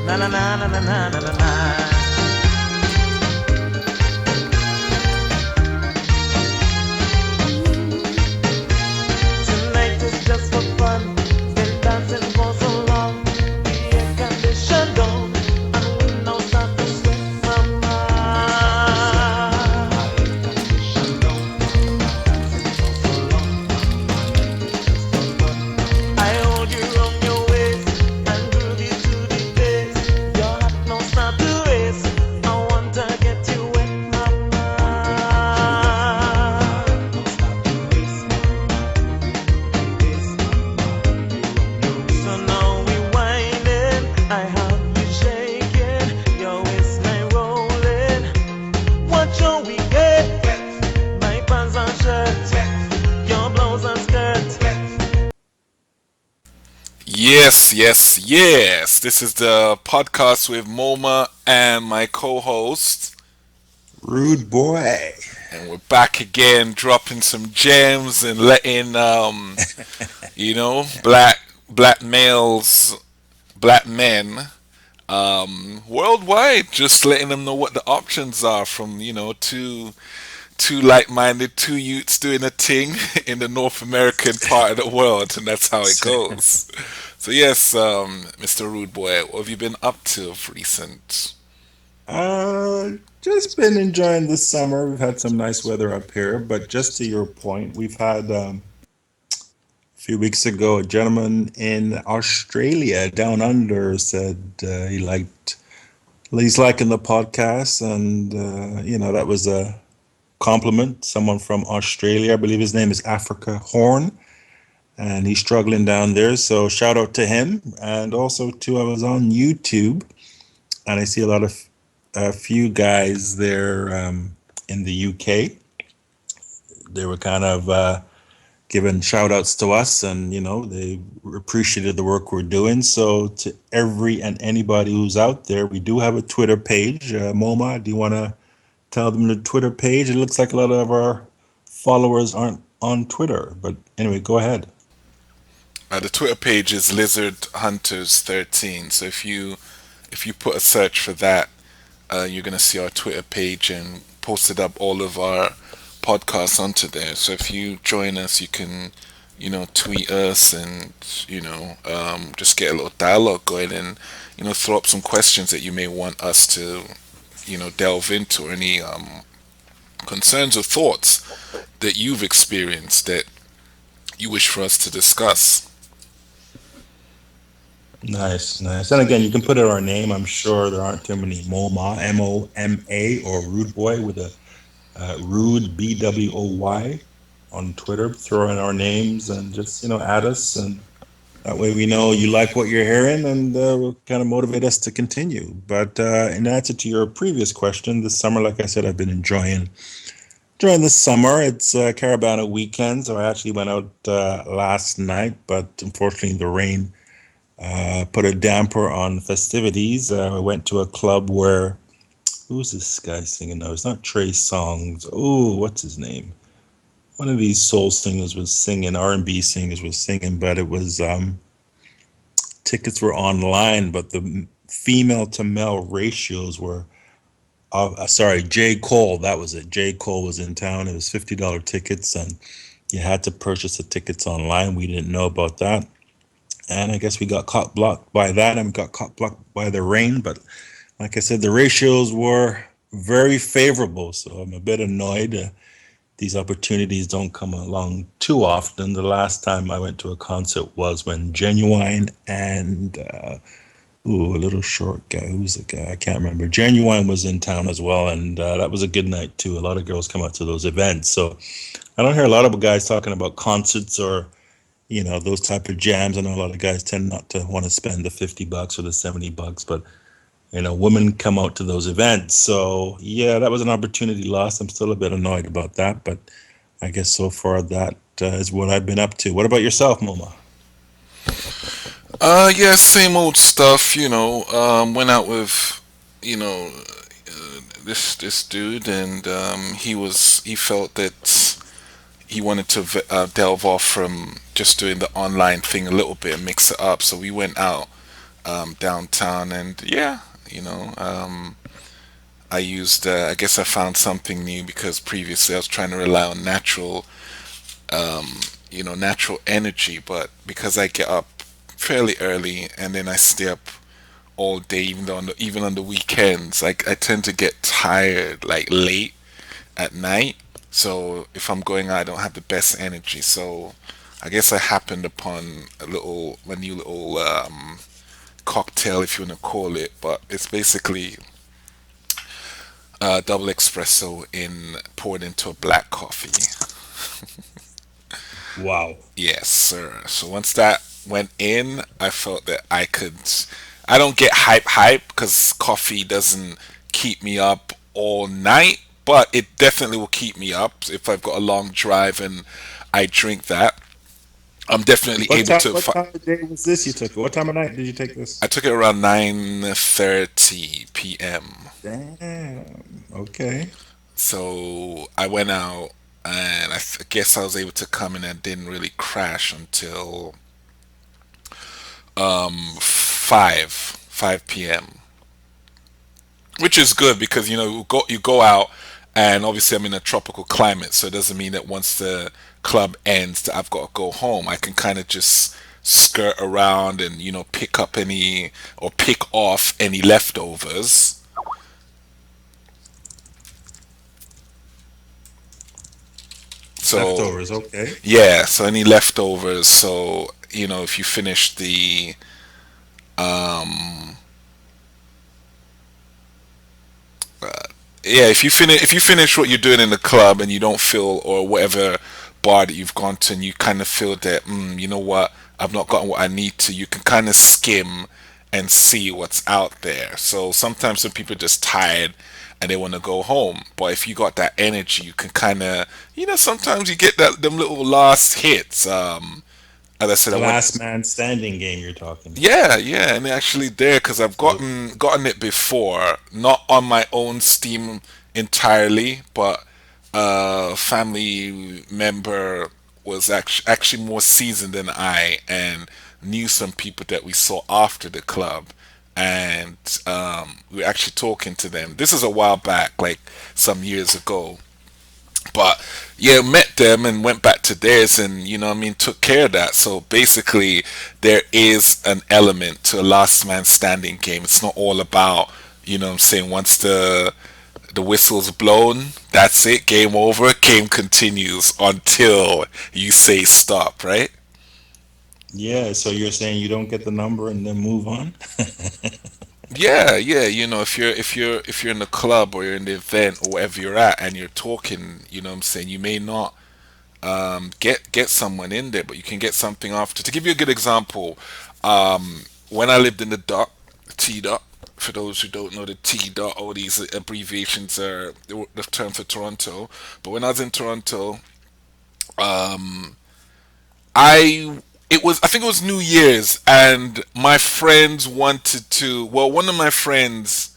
Na na na na na na na na na. Tonight is just for fun. Been dancing for so long. The air conditioned down, and we now start to sweat, mama. I hold you round your waist and groove you to the bass. Your heart now start to race. I want to get you wet, mama. So now we whining, I have you shaking, your waistline rolling. Watch your we get my pants and shirt, your blouse and skirt. Yes, yes, yes. This is the podcast with Moma and my co-host, Rude boy. and we're back again, dropping some gems and letting black males, black men, worldwide, just letting them know what the options are from two like-minded two youths doing a thing in the North American part of the world, and that's how it goes. So yes, Mr. Rude Boy, what have you been up to of recent? Just been enjoying the summer. We've had some nice weather up here, but just to your point, we've had a few weeks ago a gentleman in Australia down under said he's liking the podcast, and that was a compliment. Someone from Australia, I believe his name is Africa Horn, and he's struggling down there. So shout out to him, and also too, I was on YouTube, and I see a few guys there in the UK. They were kind of giving shout outs to us, and they appreciated the work we're doing. So to every and anybody who's out there, we do have a Twitter page. Moma, do you want to tell them the Twitter page? It looks like a lot of our followers aren't on Twitter, but anyway, go ahead. The Twitter page is Lizard Hunters 13. So if you put a search for that, you're gonna see our Twitter page and posted up all of our podcasts onto there. So if you join us, you can tweet us and just get a little dialogue going, and throw up some questions that you may want us to delve into, or any concerns or thoughts that you've experienced that you wish for us to discuss. Nice, nice. And again, you can put it our name. I'm sure there aren't too many Moma, Moma, or Rude Boy with a Rude BWOY on Twitter. Throw in our names and just add us, and that way we know you like what you're hearing, and will kind of motivate us to continue. But in answer to your previous question, this summer, like I said, I've been enjoying the summer. It's Caravana weekend, so I actually went out last night, but unfortunately the rain put a damper on festivities. I went to a club where, who's this guy singing now? It's not Trey Songz. Oh, what's his name? One of these soul singers was singing, R&B singers was singing, but it was tickets were online, but the female to male ratios were. Sorry, J. Cole. That was it. J. Cole was in town. It was $50 tickets, and you had to purchase the tickets online. We didn't know about that, and I guess we got caught blocked by that, and we got caught blocked by the rain. But like I said, the ratios were very favorable, so I'm a bit annoyed. These opportunities don't come along too often. The last time I went to a concert was when Genuine and a little short guy. Who's the guy? I can't remember. Genuine was in town as well, and that was a good night too. A lot of girls come out to those events. So I don't hear a lot of guys talking about concerts or those type of jams. I know a lot of guys tend not to want to spend the $50 or the $70, but women come out to those events. So yeah, that was an opportunity lost. I'm still a bit annoyed about that, but I guess so far that is what I've been up to. What about yourself, Moma? Yeah, same old stuff. Went out with this dude, and he felt that he wanted to delve off from just doing the online thing a little bit and mix it up. So we went out downtown, and yeah, you know, I used. I guess I found something new because previously I was trying to rely on natural energy, but because I get up fairly early and then I stay up all day, even on the weekends, I tend to get tired like late at night. So if I'm going out, I don't have the best energy. So I guess I happened upon a new little cocktail, if you want to call it, but it's basically double espresso in poured into a black coffee. Wow. Yes, sir. So once that went in, I felt that I could. I don't get hype because coffee doesn't keep me up all night, but it definitely will keep me up if I've got a long drive and I drink that. I'm definitely What able time? to. What time of day was this? You took it. What time of night did you take I this? took it around 9:30 p.m. Damn. Okay. So I went out and guess I was able to come in and didn't really crash until 5 p.m., which is good because you go out, and obviously I'm in a tropical climate, so it doesn't mean that once the club ends that I've got to go home. I can kind of just skirt around and pick up any or pick off any leftovers. So Leftovers. Okay. yeah, so any leftovers. So if you finish if you finish what you're doing in the club and you don't feel, or whatever bar that you've gone to, and you kind of feel that, you know what, I've not gotten what I need to, you can kind of skim and see what's out there. So sometimes some people are just tired and they want to go home, but if you got that energy, you can kind of, sometimes you get that them little last hits. As I said, I The went. last man standing game you're talking. Yeah, yeah, and actually there because I've So gotten it before, not on my own steam entirely, but a family member was actually more seasoned than I and knew some people that we saw after the club, and we were actually talking to them. This is a while back, like some years ago, but yeah, met them and went back to theirs, and what I mean, took care of that. So basically there is an element to a last man standing game. It's not all about, what I'm saying, once the whistle's blown, that's it, game over, game continues until you say stop, right? yeah. So you're saying you don't get the number and then move on? Yeah, yeah, if you're in the club or you're in the event or wherever you're at and you're talking, what I'm saying, you may not get someone in there, but you can get something after. To give you a good example, when I lived in the dot, T dot. For those who don't know, the T dot, all these abbreviations are the term for Toronto. But when I was in Toronto, I I think it was New Year's, and my friends wanted to. Well, one of my friends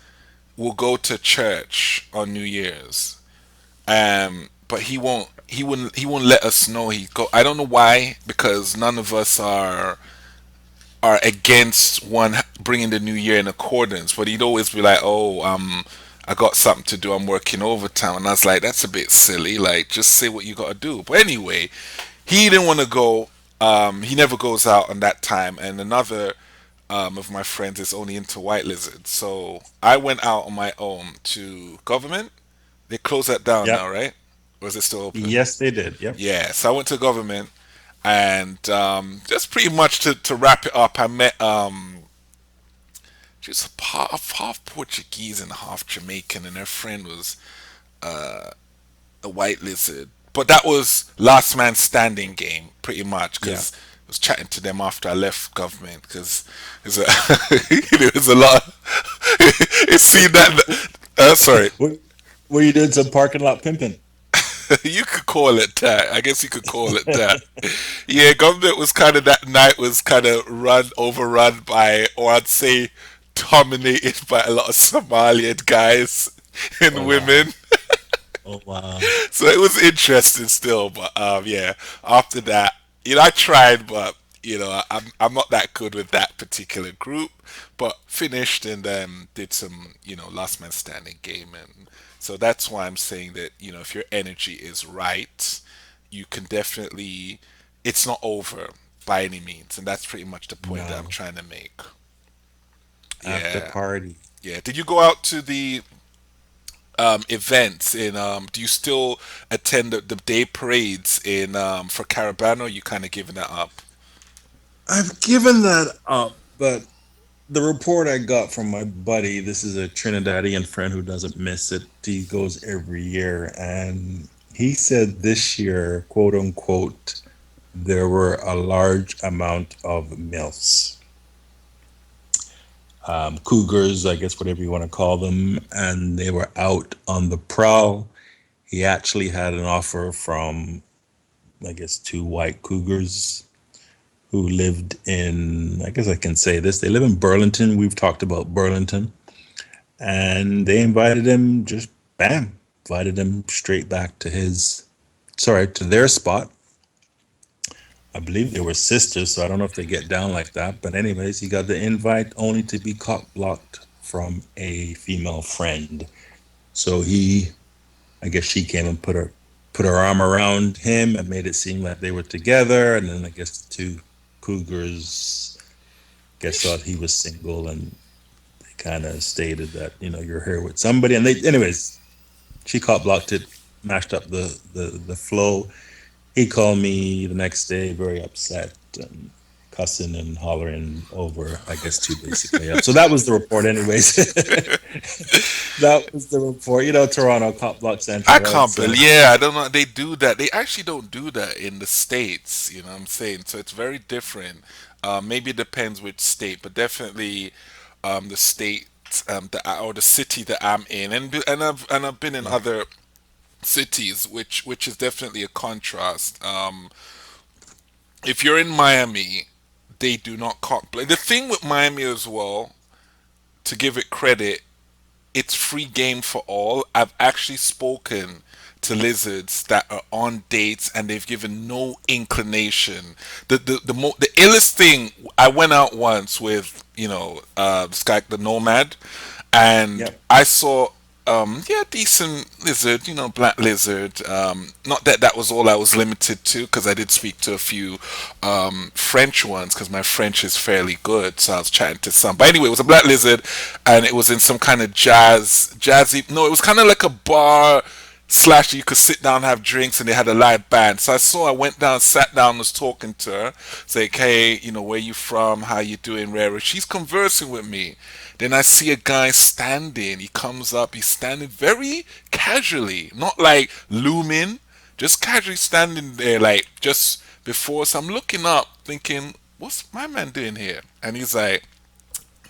will go to church on New Year's, but he wouldn't let us know he go. I don't know why, because none of us are against one bringing the new year in accordance, but he'd always be like, "Oh, I got something to do. I'm working overtime," and I was like, "That's a bit silly. Like, just say what you got to do." But anyway, he didn't want to go. He never goes out on that time, and another of my friends is only into white lizards. So I went out on my own to government. They closed that down Yep. now, right? Or is it still open? Yes, they did. Yep. Yeah, so I went to government, and just pretty much to wrap it up, I met she was half Portuguese and half Jamaican, and her friend was a white lizard. But that was last man standing game, pretty much, Yeah. because I was chatting to them after I left government, because there's a there's a lot. It seemed that. Sorry, What? Were you doing some parking lot pimping? you could call it that. I guess you could call it that. Yeah, government was kind of that night was kind of overrun by, or I'd say, dominated by a lot of Somalian guys and Oh wow. women. Oh wow. So it was interesting still, but yeah. After that, I tried, but I'm not that good with that particular group, but finished and did some last man standing game, and so that's why I'm saying that if your energy is right, you can definitely. It's not over by any means, and that's pretty much the point that I'm No, trying to make. after Yeah, party. yeah. Did you go out to the events in? Do you still attend the day parades in for Caravana? Or you kind of giving that up? I've given that up, but the report I got from my buddy, this is a Trinidadian friend who doesn't miss it. He goes every year, and he said this year, quote unquote, there were a large amount of MILFs, cougars, I guess, whatever you want to call them, and they were out on the prowl. He actually had an offer from, I guess, two white cougars who lived in, I guess I can say this, they live in Burlington. We've talked about Burlington. And they invited him, just bam, invited him straight back to to their spot. I believe they were sisters, so I don't know if they get down like that. But anyways, he got the invite only to be cock blocked from a female friend. So I guess she came and put her arm around him and made it seem like they were together. And then I guess the two cougars guess thought he was single, and they kind of stated that you're here with somebody. And they, anyways, she caught blocked it, mashed up the flow. He called me the next day, very upset and cussing and hollering over, I guess, two basically. Yeah. So that was the report, anyways. That was the report. Toronto cop block I central, right? can't So believe. Yeah, I don't know. They do that. They actually don't do that in the states. You know what I'm saying? So it's very different. Maybe it depends which state, but definitely the state or the city that I'm in, and I've been in yeah, other cities, which is definitely a contrast. If you're in Miami, they do not cock block. The thing with Miami as well, to give it credit, it's free game for all. I've actually spoken to lizards that are on dates and they've given no inclination. The illest thing, I went out once with this guy, the Nomad, and yep, I saw yeah, decent lizard, black lizard. Not that that was all I was limited to, because I did speak to a few French ones, because my French is fairly good. So I was chatting to some. But anyway, it was a black lizard, and it was in some kind of jazzy. No, it was kind of like a bar slash you could sit down and have drinks, and they had a live band. So I went down, sat down, was talking to her. It's like, hey, where you from, how you doing, Rara? She's conversing with me. Then I see a guy standing. He comes up, he's standing very casually, not like looming, just casually standing there, like just before. So I'm looking up thinking, what's my man doing here? And he's like,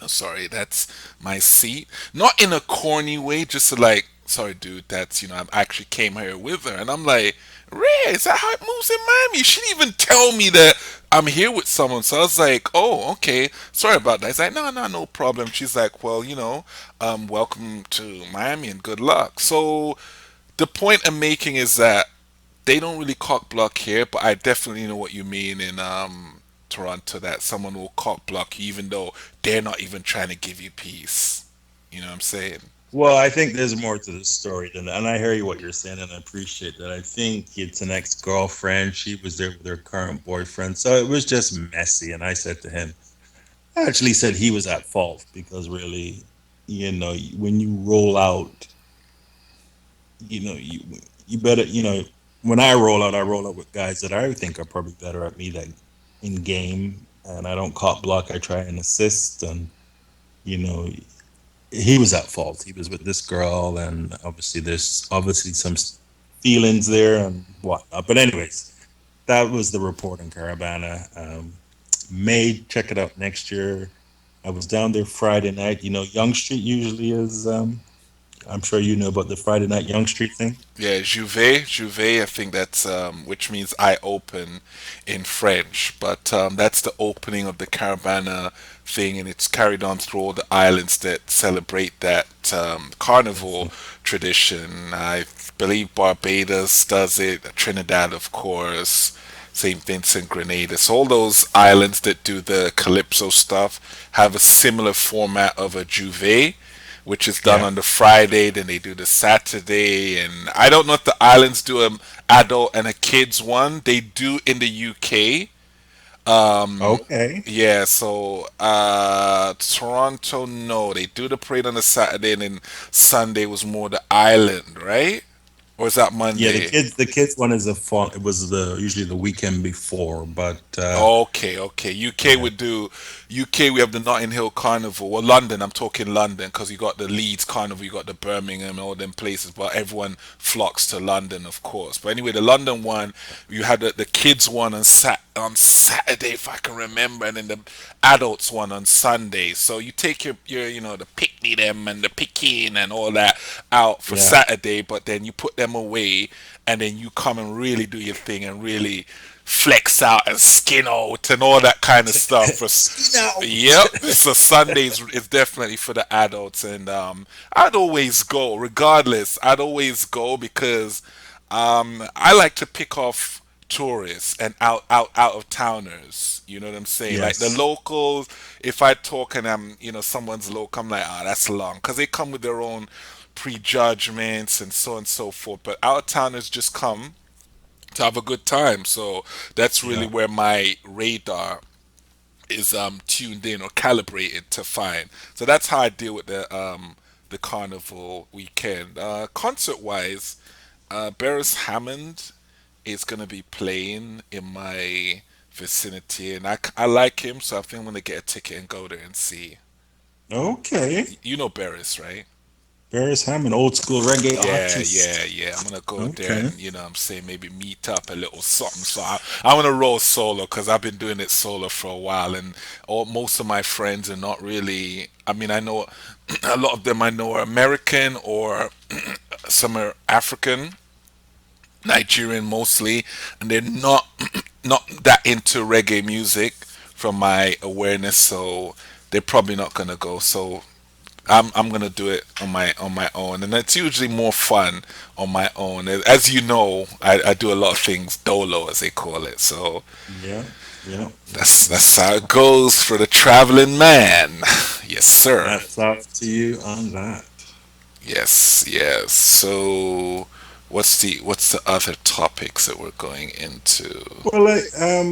oh, sorry, that's my seat. Not in a corny way, just to like, sorry, dude, that's, I actually came here with her. And I'm like, Ray, is that how it moves in Miami? She didn't even tell me that I'm here with someone. So I was like, oh, okay, sorry about that. He's like, no, no, no problem. She's like, well, welcome to Miami and good luck. So the point I'm making is that they don't really cock block here, but I definitely know what you mean in Toronto, that someone will cock block you even though they're not even trying to give you peace. You know what I'm saying? well, I think there's more to the story than that. And I hear you what you're saying, and I appreciate that. I think it's an ex-girlfriend. She was there with her current boyfriend. So it was just messy. And I said to him, I actually said he was at fault because really, when you roll out, you know, you you better, when I roll out with guys that I think are probably better at me than in game, and I don't cop block. I try and assist, and you know, he was at fault. He was with this girl, and obviously there's obviously some feelings there and whatnot. But anyways, that was the report on Caravana. May check it out next year. I was down there Friday night. Young Street usually is. I'm sure you know about the Friday night Young Street thing. Yeah, Juve. I think that's which means I open in French, but that's the opening of the Caravana thing, and it's carried on through all the islands that celebrate that carnival tradition. I believe Barbados does it, Trinidad, of course. St. Vincent, Grenada. So all those islands that do the calypso stuff have a similar format of a juve, which is done Yeah. on the Friday. Then they do the Saturday, and I don't know if the islands do an adult and a kids one. They do in the UK. Okay. Yeah, so Toronto, no, they do the parade on the Saturday, and then Sunday was more the island, right? Or is that Yeah, Monday? the kids one is a fun. It was the usually the weekend before, but Okay, okay. UK yeah, would do UK. We have the Notting Hill Carnival. Well, London. I'm talking London because you got the Leeds Carnival, you got the Birmingham, and all them places. But everyone flocks to London, of course. But anyway, the London one, you had the kids one on Saturday, if I can remember, and then the adults one on Sunday. So you take your the picnic them and the picking and all that out for yeah. Saturday, but then you put them away, and then you come and really do your thing and really flex out and skin out and all that kind of stuff. Skin Yep. out. So Sundays is definitely for the adults, and I'd always go, regardless. I'd always go because I like to pick off tourists and out of towners. You know what I'm saying? Like the Yes. locals. If I talk and I'm someone's local, I'm like, ah, that's long, because they come with their own prejudgments and so on and so forth. But out of towners just come to have a good time. So that's really Yeah. where my radar is tuned in or calibrated to find. So that's how I deal with the carnival weekend. Concert wise, Beres Hammond is gonna be playing in my vicinity, and I like him, so I think I'm gonna get a ticket and go there and see. Okay. You know Beres, right? Paris Hammond, old school reggae Yeah, yeah, artist. yeah. I'm gonna go there Okay. and I'm saying maybe meet up a little something. So I'm gonna roll solo because I've been doing it solo for a while, and most of my friends are not really. I mean, I know a lot of them I know are American or some are African, Nigerian mostly, and they're not not that into reggae music from my awareness. So they're probably not gonna go. So I'm gonna do it on my own, and it's usually more fun on my own. As you know, I do a lot of things dolo, as they call it. So Yeah. Yeah. that's how it goes for the traveling man. Yes, sir. That's up to you on that. Yes, yes. So what's the other topics that we're going into? Well,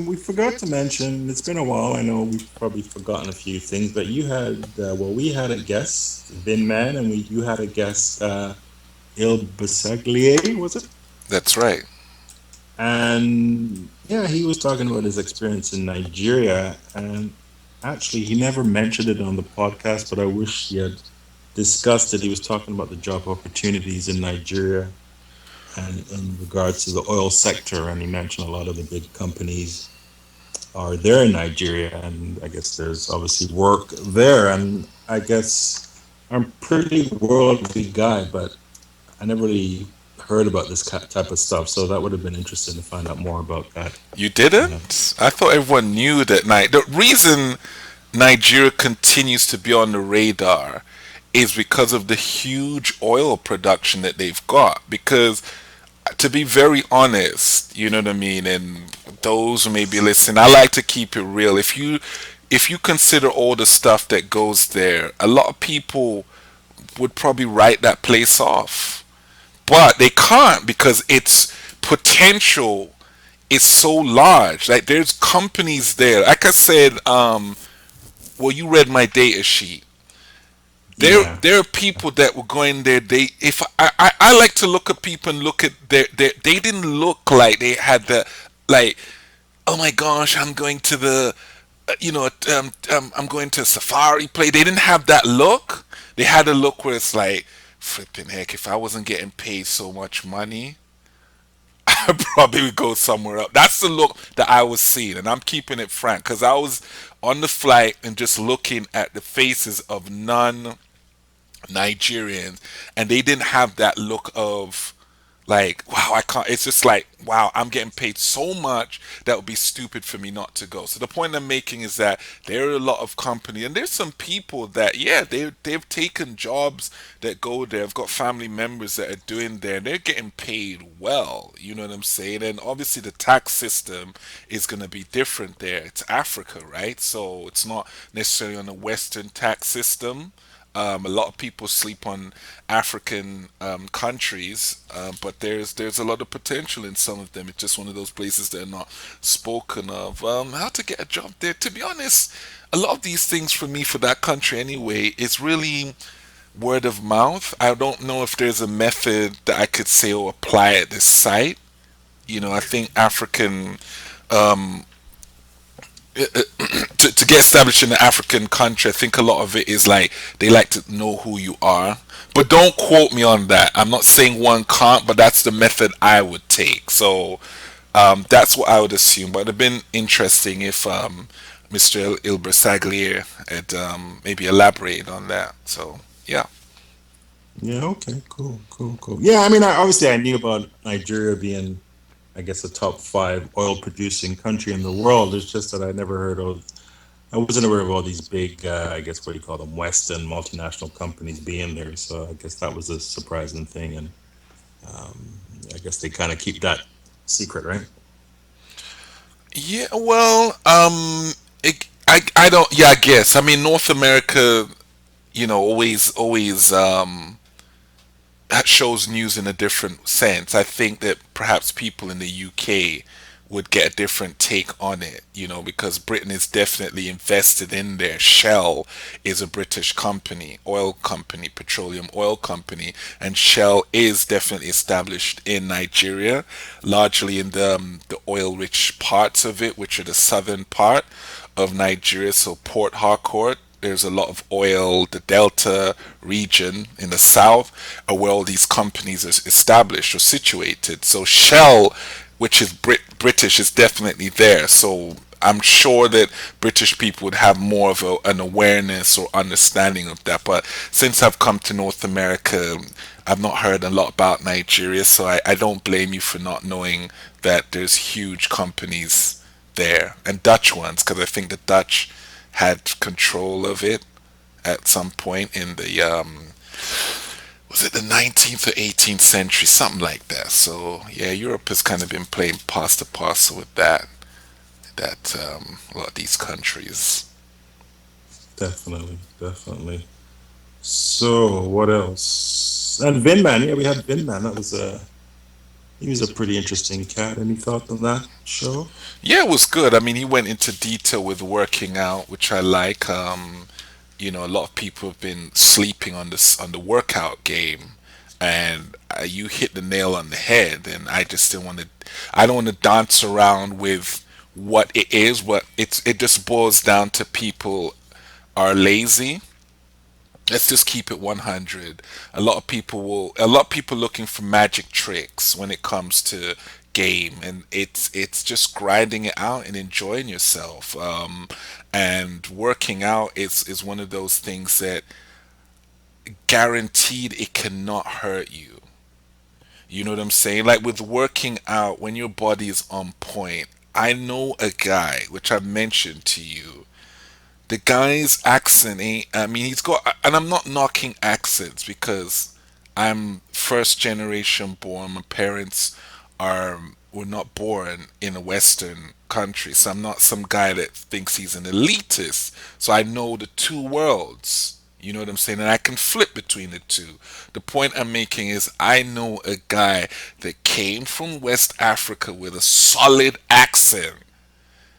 we forgot to mention. It's been a while. I know we've probably forgotten a few things, but you had well, we had a guest, Vin Man, and you had a guest, Il Basaglier, was it? That's right. And yeah, he was talking about his experience in Nigeria, and actually, he never mentioned it on the podcast, but I wish he had discussed it. He was talking about the job opportunities in Nigeria and in regards to the oil sector, and he mentioned a lot of the big companies are there in Nigeria, and I guess there's obviously work there. And I guess I'm a pretty worldly guy, but I never really heard about this type of stuff, so that would have been interesting to find out more about that. You Uh, didn't? I thought everyone knew that night. The reason Nigeria continues to be on the radar is because of the huge oil production that they've got. Because to be very honest, you know what I mean, and those who may be listening, I like to keep it real. If you consider all the stuff that goes there, a lot of people would probably write that place off. But they can't because its potential is so large. Like there's companies there. Like I said, well, you read my data sheet. yeah, There are people that were going there. They if I like to look at people and look at their they didn't look like they had the like, oh my gosh, I'm going to the I'm going to a safari play. They didn't have that look. They had a look where it's like, flipping heck, if I wasn't getting paid so much money, I probably would go somewhere else. That's the look that I was seeing, and I'm keeping it frank because I was on the flight and just looking at the faces of non Nigerians, and they didn't have that look of Like, wow, I can't. It's just like, wow, I'm getting paid so much that would be stupid for me not to go. So the point I'm making is that there are a lot of companies, and there's some people that, yeah, they've taken jobs that go there. I've got family members that are doing there, and they're getting paid well. You know what I'm saying? And obviously, the tax system is going to be different there. It's Africa, right? So it's not necessarily on a Western tax system. A lot of people sleep on African countries, but there's a lot of potential in some of them. It's just one of those places that are not spoken of. How to get a job there? To be honest, a lot of these things for me for that country anyway is really word of mouth. I don't know if there's a method that I could say or apply at this site. I think African to get established in an African country, I think a lot of it is like they like to know who you are. But don't quote me on that. I'm not saying one can't, but that's the method I would take. So that's what I would assume. But it'd have been interesting if Mr. Ilbersaglier had maybe elaborated on that. So yeah. Yeah. Okay. Cool. Cool. Cool. Yeah. I mean, obviously, I knew about Nigeria being, I guess, a top five oil producing country in the world. It's just that I never heard of. I wasn't aware of all these big, I guess, what do you call them, Western multinational companies being there. So I guess that was a surprising thing, and I guess they kind of keep that secret, right? Yeah, well, I don't. Yeah, I guess. I mean, North America, always that shows news in a different sense. I think that perhaps people in the UK would get a different take on it, because Britain is definitely invested in there. Shell is a British company, oil company, petroleum oil company, and Shell is definitely established in Nigeria, largely in the oil-rich parts of it, which are the southern part of Nigeria, so Port Harcourt. There's a lot of oil. The Delta region in the south are where all these companies are established or situated. So Shell, which is British, is definitely there. So I'm sure that British people would have more of an awareness or understanding of that. But since I've come to North America, I've not heard a lot about Nigeria. So I don't blame you for not knowing that there's huge companies there and Dutch ones, because I think the Dutch had control of it at some point in the was it the 19th or 18th century, something like that. So yeah, Europe has kind of been playing past the parcel with that a lot of these countries. Definitely, definitely. So what else? And Vinman, yeah, we had Vinman. That was a he was a pretty interesting cat. Any thoughts on that show? Yeah, it was good. I mean, he went into detail with working out, which I like. A lot of people have been sleeping on this on the workout game, and you hit the nail on the head. And I just didn't want to. I don't want to dance around with what it is. What it just boils down to people are lazy. Let's just keep it 100. A lot of people looking for magic tricks when it comes to game, and it's just grinding it out and enjoying yourself. And working out is one of those things that guaranteed it cannot hurt you. You know what I'm saying? Like with working out, when your body is on point. I know a guy, which I've mentioned to you, the guy's accent ain't, I mean, he's got, and I'm not knocking accents because I'm first generation born. My parents are were not born in a Western country, so I'm not some guy that thinks he's an elitist. So I know the two worlds. You know what I'm saying? And I can flip between the two. The point I'm making is I know a guy that came from West Africa with a solid accent.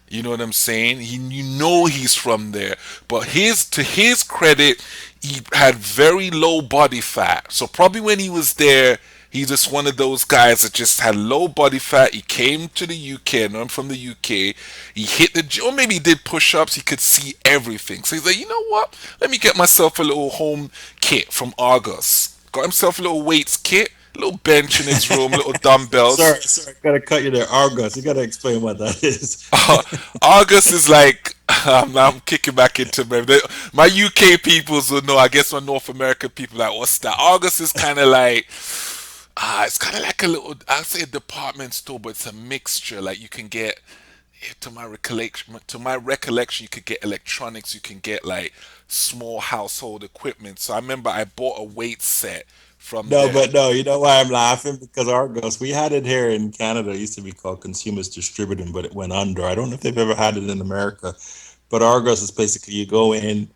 You know what I'm saying? He's from there, but his to his credit, he had very low body fat. So probably when he was there, he's just one of those guys that just had low body fat. He came to the UK, and I'm from the UK. He hit the gym, or maybe he did push-ups. He could see everything. So he's like, you know what? Let me get myself a little home kit from Argos. Got himself a little weights kit, a little bench in his room, little dumbbells. Sorry, gotta cut you there. Argos, you gotta explain what that is. August is like I'm kicking back into my UK peoples will know. I guess my North American people like what's that? August is kind of like It's kind of like a little, I'd say a department store, but it's a mixture. Like you can get, to my recollection, you could get electronics, you can get like small household equipment. So I remember I bought a weight set from No, there. but no, you know why I'm laughing? Because Argos, we had it here in Canada. It used to be called Consumers Distributing, but it went under. I don't know if they've ever had it in America. But Argos is basically you go in,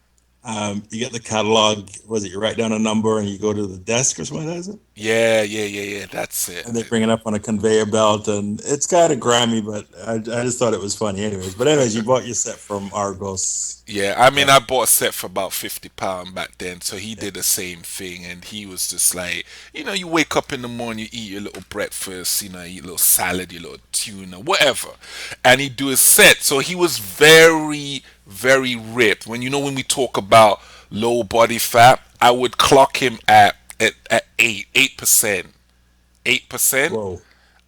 you get the catalog, was it you write down a number and you go to the desk or something like that? Yeah, yeah, yeah, yeah. That's it. And they bring it up on a conveyor belt, and it's kind of grimy, but I just thought it was funny, anyways. But anyways, you bought your set from Argos. Yeah, I mean, Yeah, I bought a set for about £50 back then, so he yeah. did the same thing, and he was just like, you wake up in the morning, you eat your little breakfast, you eat a little salad, your little tuna, whatever, and he do his set. So he was very, very ripped. When we talk about low body fat, I would clock him at 8%, 8%. Whoa.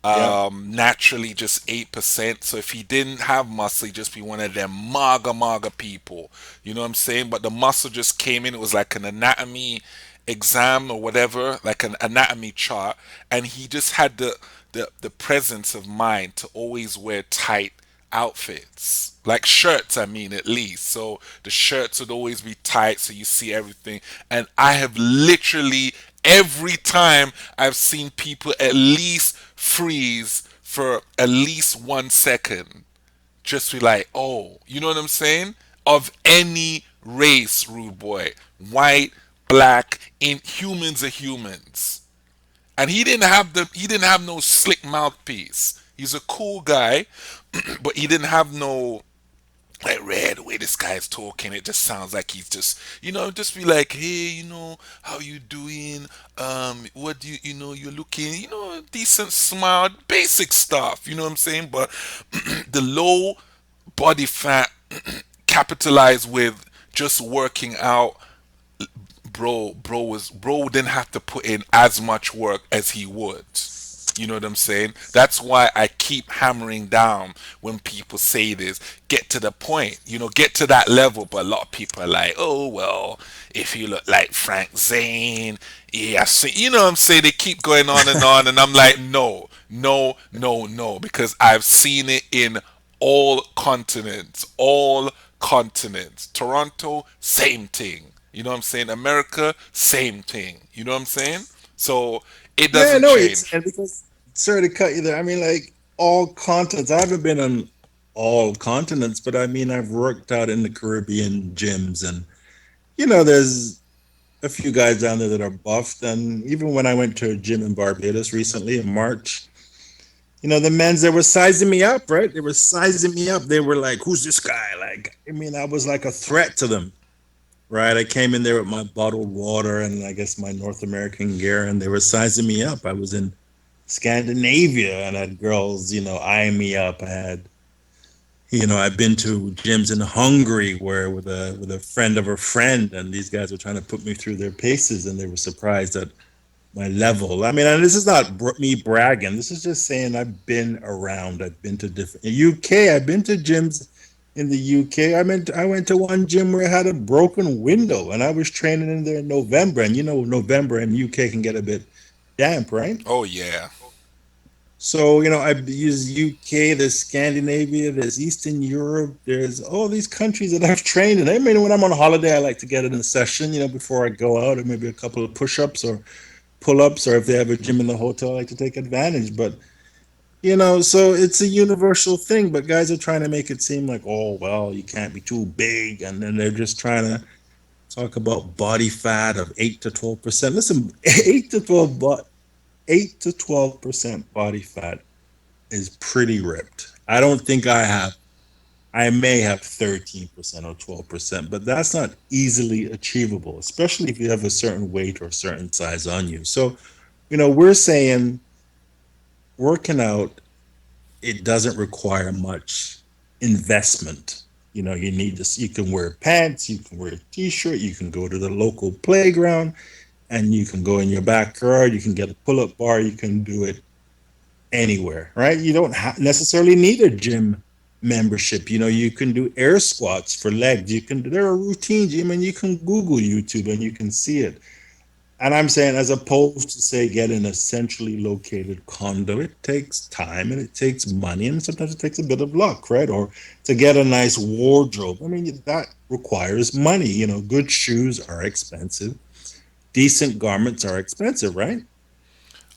Yeah. Naturally just 8%. So if he didn't have muscle, he'd just be one of them maga people. You know what I'm saying? But the muscle just came in. It was like an anatomy exam or whatever, like an anatomy chart. And he just had the presence of mind to always wear tight outfits, like shirts, I mean, at least. So the shirts would always be tight so you see everything. And I have literally, every time I've seen people at least freeze for at least 1 second, just be like, oh, you know what I'm saying? Of any race, rude boy, white, black, in humans are humans. And he didn't have no slick mouthpiece. He's a cool guy, but he didn't have no, like, Red, the way this guy's talking, it just sounds like he's just be like, hey, how you doing? What do you're looking, decent, smile, basic stuff, you know what I'm saying? But the low body fat capitalized with just working out, bro didn't have to put in as much work as he would. You know what I'm saying? That's why I keep hammering down when people say this. Get to the point, get to that level. But a lot of people are like, oh, well, if you look like Frank Zane, yeah, see, you know what I'm saying? They keep going on and on. And I'm like, no, no, no, no. Because I've seen it in all continents. All continents. Toronto, same thing. You know what I'm saying? America, same thing. You know what I'm saying? So it Yeah, I doesn't know it's change. and because sorry to cut you there. I mean, like all continents. I haven't been on all continents, but I mean, I've worked out in the Caribbean gyms, and there's a few guys down there that are buffed. And even when I went to a gym in Barbados recently in March, the men's that were sizing me up, right? They were sizing me up. They were like, "Who's this guy?" Like, I mean, I was like a threat to them, right? I came in there with my bottled water and I guess my North American gear, and they were sizing me up. I was in Scandinavia and I had girls, eyeing me up. I had, I've been to gyms in Hungary where with a friend of a friend, and these guys were trying to put me through their paces, and they were surprised at my level. I mean, and this is not me bragging. This is just saying I've been around. I've been to different UK. I've been to gyms in the UK. I went to one gym where it had a broken window, and I was training in there in November. And November in UK can get a bit damp, right? Oh yeah. So, I've used UK, there's Scandinavia, there's Eastern Europe, there's all these countries that I've trained in. I mean, when I'm on holiday, I like to get in a session, before I go out, or maybe a couple of push-ups or pull-ups, or if they have a gym in the hotel, I like to take advantage. But, so it's a universal thing, but guys are trying to make it seem like, oh, well, you can't be too big. And then they're just trying to talk about body fat of 8 to 12%. Listen, 8 to 12, 8 to 12% body fat is pretty ripped. I don't think I may have 13% or 12%, but that's not easily achievable, especially if you have a certain weight or certain size on you. So, we're saying working out, it doesn't require much investment. You need this, you can wear pants, you can wear a t-shirt, you can go to the local playground, and you can go in your backyard, you can get a pull-up bar, you can do it anywhere, right? You don't necessarily need a gym membership. You can do air squats for legs. There are routines. I mean, you can Google YouTube and you can see it. And I'm saying, as opposed to say getting a centrally located condo, it takes time and it takes money and sometimes it takes a bit of luck, right? Or to get a nice wardrobe. I mean, that requires money. Good shoes are expensive. Decent garments are expensive, right?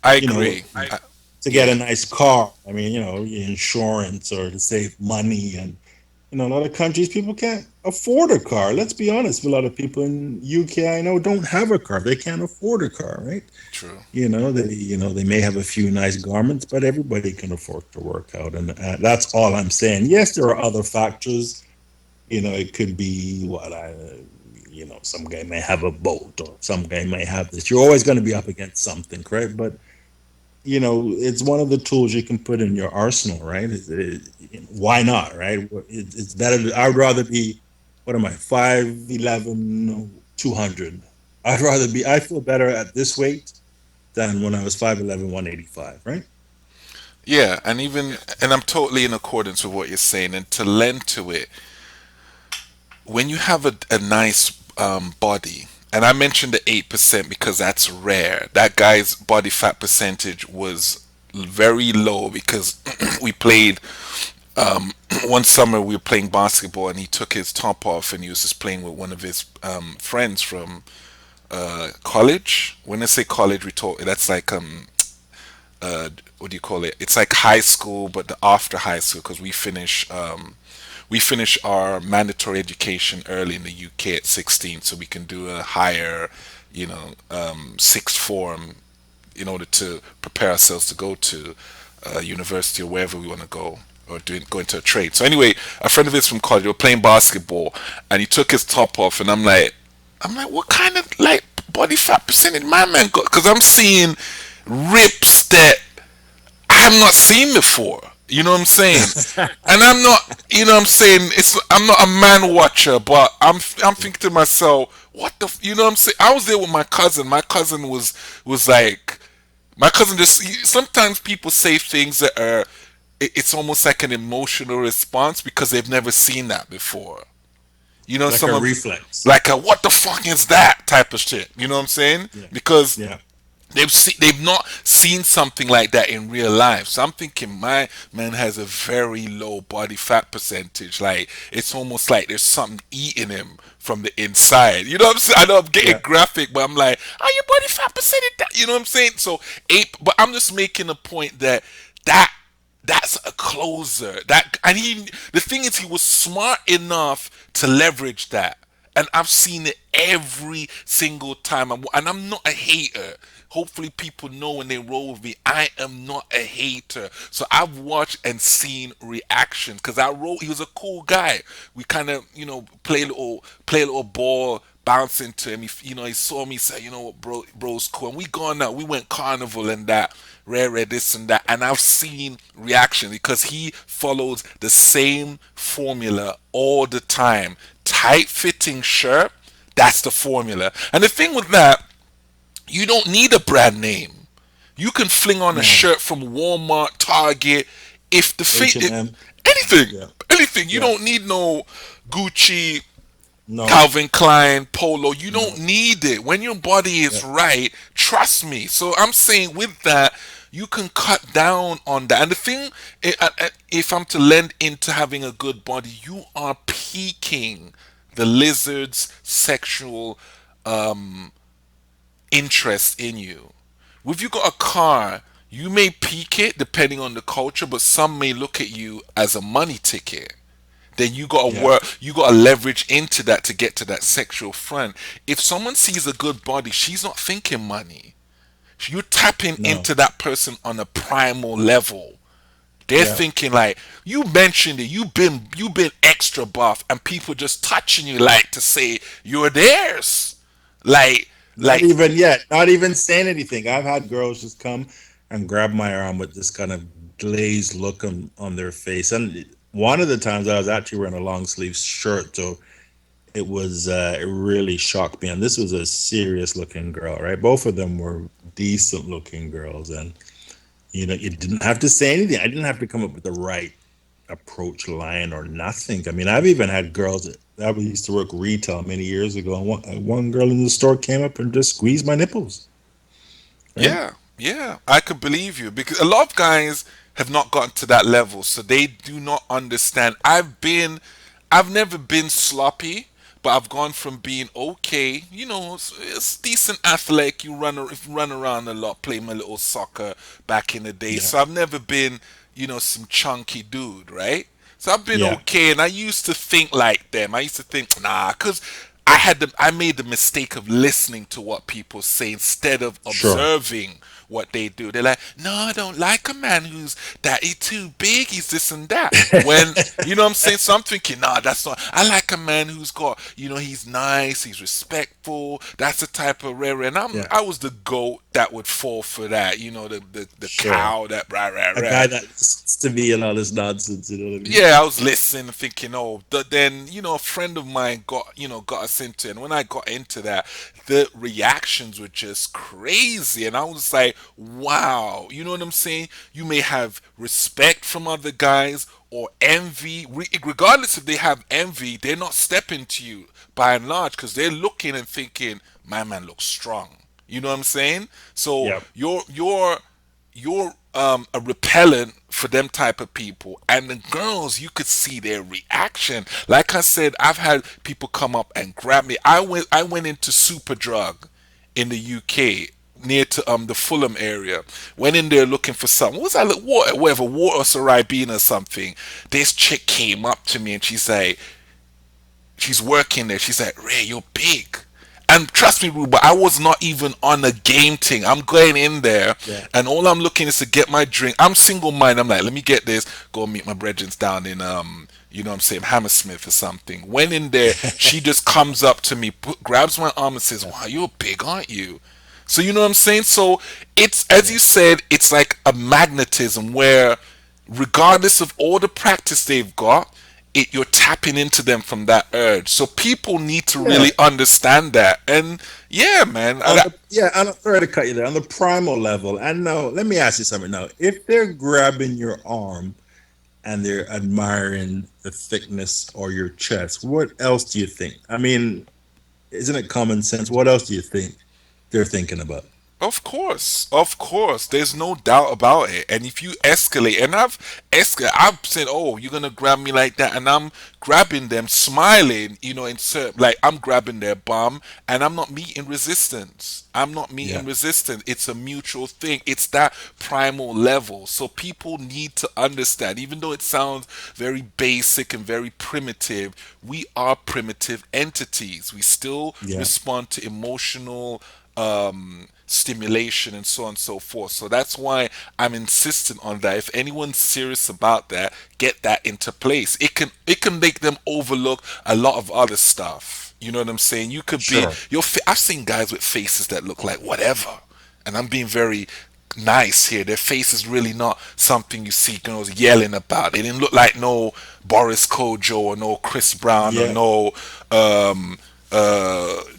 I You know, agree. to get a Yeah, nice car. I mean, insurance or to save money. And, a lot of countries, people can't afford a car. Let's be honest. A lot of people in UK, I know, don't have a car. They can't afford a car, right? true. They may have a few nice garments, but everybody can afford to work out, and that's all I'm saying. Yes, there are other factors. It could be some guy may have a boat, or some guy may have this. You're always going to be up against something, correct? But it's one of the tools you can put in your arsenal, right? Why not, right? It's better. I'd rather be, what am I, 5'11", 200. I'd rather be. I feel better at this weight than when I was 5'11", 185, right? Yeah, and I'm totally in accordance with what you're saying. And to lend to it, when you have a nice body, and I mentioned the 8% because that's rare. That guy's body fat percentage was very low because we played one summer we were playing basketball and he took his top off and he was just playing with one of his friends from college. When I say college, we talk that's like what do you call it? It's like high school, but the after high school because we finish our mandatory education early in the UK at 16, so we can do a higher, sixth form in order to prepare ourselves to go to university or wherever we want to go or go into a trade. So anyway, a friend of his from college, we were playing basketball, and he took his top off, and I'm like, what kind of like body fat percentage my man got? Because I'm seeing rips that I have not seen before. You know what I'm saying? And I'm not, what I'm saying, I'm not a man watcher, but I'm thinking to myself, what the, you know what I'm saying? I was there with my cousin. My cousin was like, my cousin just sometimes people say things that are, it's almost like an emotional response because they've never seen that before. Like Some a of reflex. like a what the fuck is that type of shit. You know what I'm saying? Yeah. Because Yeah. they've not seen something like that in real life. So I'm thinking my man has a very low body fat percentage. Like it's almost like there's something eating him from the inside. You know what I'm saying? I know I'm getting Yeah. graphic, but I'm like, oh, your body fat percentage. You know what I'm saying? So eight. But I'm just making a point that that's a closer. And the thing is, he was smart enough to leverage that. And I've seen it every single time. And I'm not a hater. Hopefully, people know when they roll with me, I am not a hater. So I've watched and seen reactions because I roll. He was a cool guy. We kind of, play a little ball, bounce into him. He saw me say, you know what, bro's cool. And we gone out. We went carnival and that, rare, this and that. And I've seen reaction because he follows the same formula all the time. Tight fitting shirt, that's the formula. And the thing with that, you don't need a brand name. You can fling on a No. shirt from Walmart, Target, if the fit, H&M. anything, Yeah. anything. You Yeah. don't need no Gucci, No. Calvin Klein, Polo. You don't No. need it. When your body is Yeah. right, trust me. So I'm saying with that, you can cut down on that. And the thing, if I'm to lend into having a good body, you are piquing the lizard's sexual interest in you. If you got a car, you may peak it depending on the culture, but some may look at you as a money ticket. Then you gotta Yeah. work, you gotta leverage into that to get to that sexual front. If someone sees a good body, she's not thinking money. You're tapping No. into that person on a primal level. They're Yeah. thinking like you mentioned it. You've been extra buff, and people just touching you like to say you're theirs. Like Not like even yet. Not even saying anything. I've had girls just come and grab my arm with this kind of glazed look on their face. And one of the times I was actually wearing a long sleeve shirt, so it really shocked me. And this was a serious looking girl, right? Both of them were decent looking girls, and you didn't have to say anything. I didn't have to come up with the right approach line or nothing. I mean, I've even had girls I used to work retail many years ago, and one girl in the store came up and just squeezed my nipples. Right? Yeah, yeah, I could believe you because a lot of guys have not gotten to that level, so they do not understand. I've never been sloppy, but I've gone from being okay, it's decent athletic. Run around a lot, play my little soccer back in the day. Yeah. So I've never been, some chunky dude, right? So I've been Yeah. okay, and I used to think like them. I used to think, nah, because I made the mistake of listening to what people say instead of Sure. observing what they do. They're like, no, I don't like a man who's that he's too big, he's this and that. When you know what I'm saying? So I'm thinking, nah, that's not I like a man who's got, he's nice, he's respectful, that's the type of rare and Yeah. I was the goat that would fall for that, the Sure. cow that rah rah A rah. guy that listens to me and all this nonsense. You know what I mean? Yeah, I was listening, thinking, oh, then a friend of mine got us into it. And when I got into that, the reactions were just crazy, and I was like, wow, you know what I'm saying? You may have respect from other guys or envy, regardless if they have envy, they're not stepping to you by and large because they're looking and thinking, my man looks strong. You know what I'm saying? So Yep. you're a repellent for them type of people, and the girls, you could see their reaction. Like I said, I've had people come up and grab me. I went into Superdrug in the UK near to the Fulham area. Went in there looking for something. What was that? Like, water, whatever, water or Saribene or something. This chick came up to me and she's working there. She's like, Ray, you're big. And trust me, Ruba, I was not even on a game thing. I'm going in there, Yeah. and all I'm looking is to get my drink. I'm single minded. I'm like, let me get this. Go meet my brethren down in what I'm saying, Hammersmith or something. Went in there. She just comes up to me, grabs my arm, and says, "Wow, you're big, aren't you?" So you know what I'm saying? So it's as Yeah. you said, it's like a magnetism where regardless of all the practice they've got, you're tapping into them from that urge. So people need to Yeah. really understand that. And yeah, man. Yeah, I'm sorry to cut you there. On the primal level, and now let me ask you something now. If they're grabbing your arm and they're admiring the thickness or your chest, what else do you think? I mean, isn't it common sense? What else do you think they're thinking about? Of course, there's no doubt about it. And if you escalate, and I've said, "Oh, you're gonna grab me like that," and I'm grabbing them, smiling, insert like I'm grabbing their bum, and I'm not meeting resistance. I'm not meeting Yeah. resistance. It's a mutual thing. It's that primal level. So people need to understand, even though it sounds very basic and very primitive, we are primitive entities. We still Yeah. respond to emotional stimulation and so on and so forth. So that's why I'm insistent on that. If anyone's serious about that, get that into place. It can make them overlook a lot of other stuff. You know what I'm saying? You could be Sure. I've seen guys with faces that look like whatever, and I'm being very nice here. Their face is really not something you see girls yelling about. They didn't look like no Boris Kojo or no Chris Brown or Yeah. no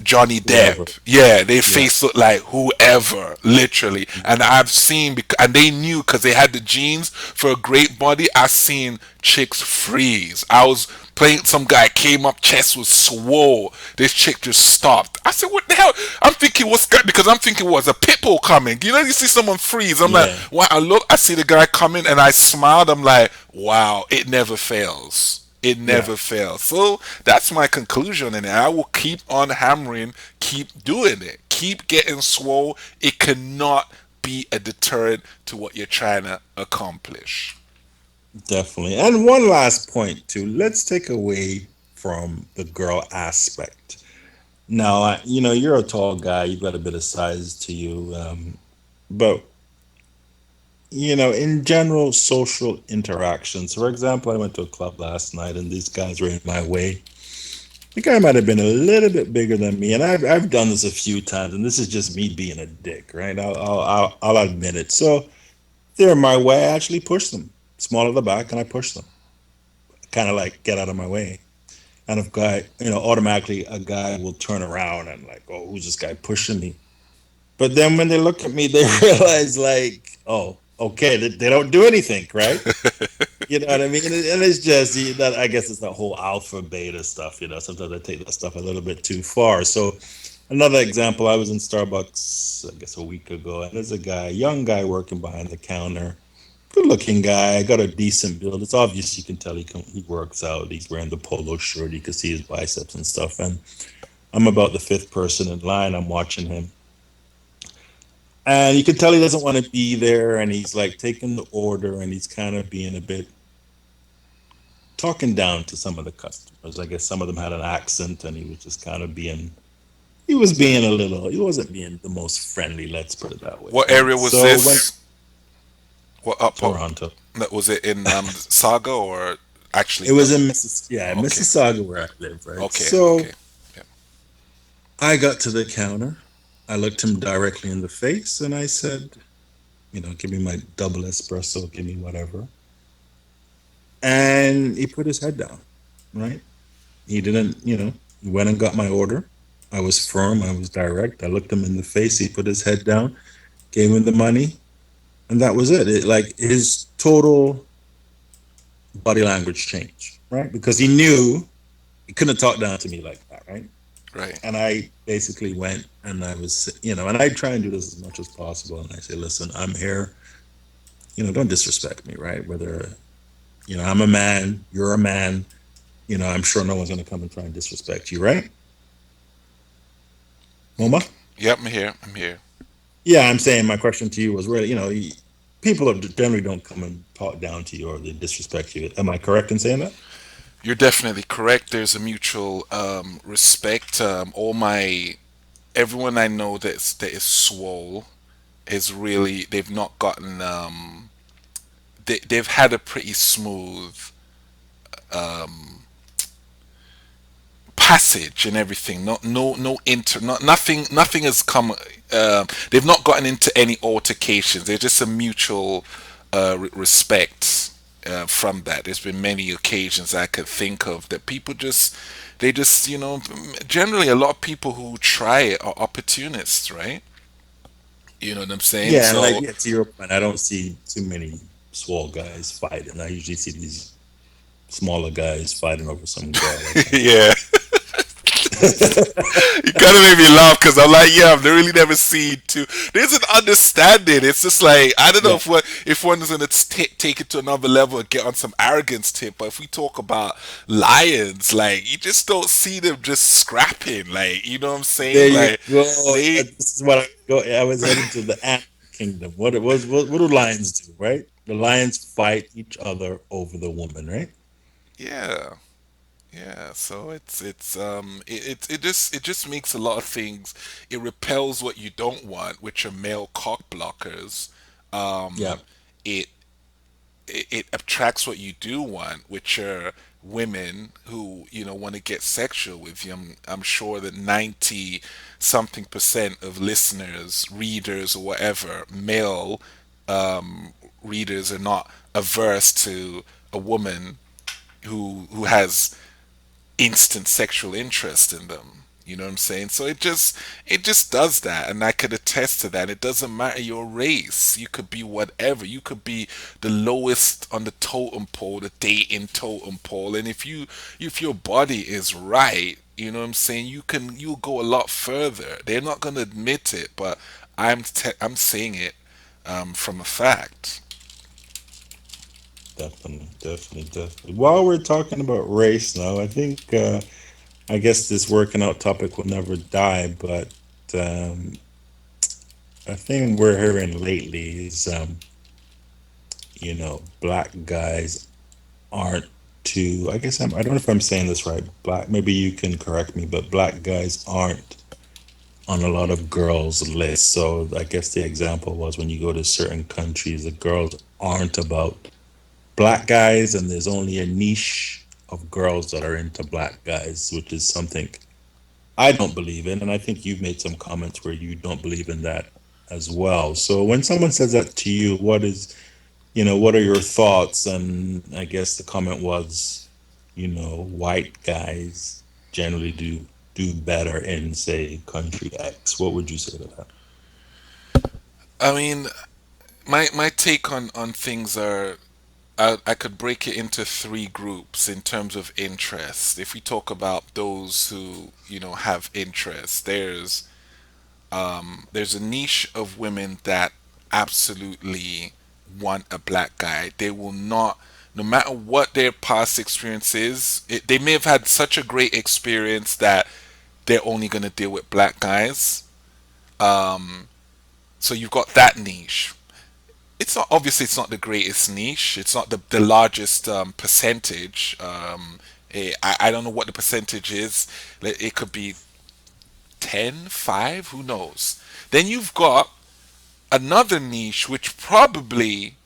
Johnny Whoever. Depp. Yeah, their Yeah. face looked like whoever, literally. And I've seen, and they knew because they had the genes for a great body. I've seen chicks freeze. I was playing, some guy came up, chest was swole. This chick just stopped. I said, "What the hell?" I'm thinking, "What's good?" Because I'm thinking, "Was a pit bull coming?" You see someone freeze. I'm like, Yeah. "Wow!" I see the guy coming, and I smiled. I'm like, "Wow, it never fails." It Yeah. never fails. So that's my conclusion, and I will keep on hammering, keep doing it, keep getting swole. It cannot be a deterrent to what you're trying to accomplish. Definitely. And one last point too. Let's take away from the girl aspect. Now, you're a tall guy. You've got a bit of size to you, but in general, social interactions. For example, I went to a club last night, and these guys were in my way. The guy might have been a little bit bigger than me, and I've done this a few times, and this is just me being a dick, right? I'll admit it. So they're in my way. I actually push them, small at the back, and I push them, kind of like get out of my way. And if guy, automatically a guy will turn around and like, oh, who's this guy pushing me? But then when they look at me, they realize like, oh, okay, they don't do anything, right? You know what I mean? And it's just that I guess it's the whole alpha beta stuff. Sometimes I take that stuff a little bit too far. So another example, I was in Starbucks, I guess a week ago, and there's a guy, young guy working behind the counter, good looking guy, got a decent build. It's obvious you can tell he works out. He's wearing the polo shirt. You can see his biceps and stuff. And I'm about the fifth person in line. I'm watching him. And you can tell he doesn't want to be there. And he's like taking the order and he's kind of being a bit talking down to some of the customers. I guess some of them had an accent and he was just kind of he was being he wasn't being the most friendly, let's put it that way, What right? area was So when this? What up? Toronto, Was it in Saga or actually it was the? in Okay, Mississauga where I live, right? okay, So okay. Yeah. I got to the counter. I looked him directly in the face and I said, give me my double espresso, give me whatever. And he put his head down, right? He didn't, he went and got my order. I was firm, I was direct. I looked him in the face. He put his head down, gave him the money, and that was it. Like his total body language changed, right? Because he knew he couldn't talk down to me like that, right? Right. And I basically went and I was, and I try and do this as much as possible. And I say, listen, I'm here, don't disrespect me, right? Whether, I'm a man, you're a man, I'm sure no one's going to come and try and disrespect you, right? Moma? Yep, I'm here. I'm here. Yeah, I'm saying my question to you was really, people generally don't come and talk down to you or they disrespect you. Am I correct in saying that? You're definitely correct. There's a mutual respect. All my everyone I know that is swole is really they've not gotten they've had a pretty smooth passage and everything. Nothing has come. They've not gotten into any altercations. There's just a mutual respect from that. There's been many occasions I could think of that people they just generally a lot of people who try it are opportunists, right? You know what I'm saying? Yeah, and like So to your point, I don't see too many swole guys fighting. I usually see these smaller guys fighting over some girl or something. yeah. You kind of made me laugh because I'm like, yeah, I've really never seen two. There's an understanding. It's just like I don't know Yeah, if one is gonna take it to another level and get on some arrogance tip. But if we talk about lions, like you just don't see them just scrapping. Like you know what I'm there saying? you Like go. they, This is what I go. I was heading to the animal kingdom. What it was? What do lions do? Right? The lions fight each other over the woman, right? yeah. Yeah, so it just makes a lot of things. It repels what you don't want, which are male cock blockers. Yeah. It it attracts what you do want, which are women who want to get sexual with you. I'm sure that 90 something percent of listeners, readers, or whatever, male readers are not averse to a woman who has instant sexual interest in them. You know what I'm saying? So it just does that, and I could attest to that. It doesn't matter your race. You could be whatever. You could be the lowest on the totem pole, the dating totem pole, and if your body is right, you know what I'm saying. You'll go a lot further. They're not gonna admit it, but I'm saying it from a fact. Definitely, definitely, definitely. While we're talking about race now, I think I guess this working out topic will never die, but um, a thing we're hearing lately is black guys aren't too. I guess I don't know if I'm saying this right. Black, maybe you can correct me, but black guys aren't on a lot of girls' lists. So I guess the example was when you go to certain countries, the girls aren't about black guys, and there's only a niche of girls that are into black guys, which is something I don't believe in. And I think you've made some comments where you don't believe in that as well. So when someone says that to you, what are your thoughts? And I guess the comment was, white guys generally do better in, say, country X. What would you say to that? I mean, my take on things are I could break it into three groups in terms of interest. If we talk about those who have interest, there's a niche of women that absolutely want a black guy. They will not, no matter what their past experience is, they may have had such a great experience that they're only going to deal with black guys. So you've got that niche. It's not, obviously it's not the greatest niche. It's not the largest percentage. I don't know what the percentage is. It could be 10, 5. Who knows? Then you've got another niche, which probably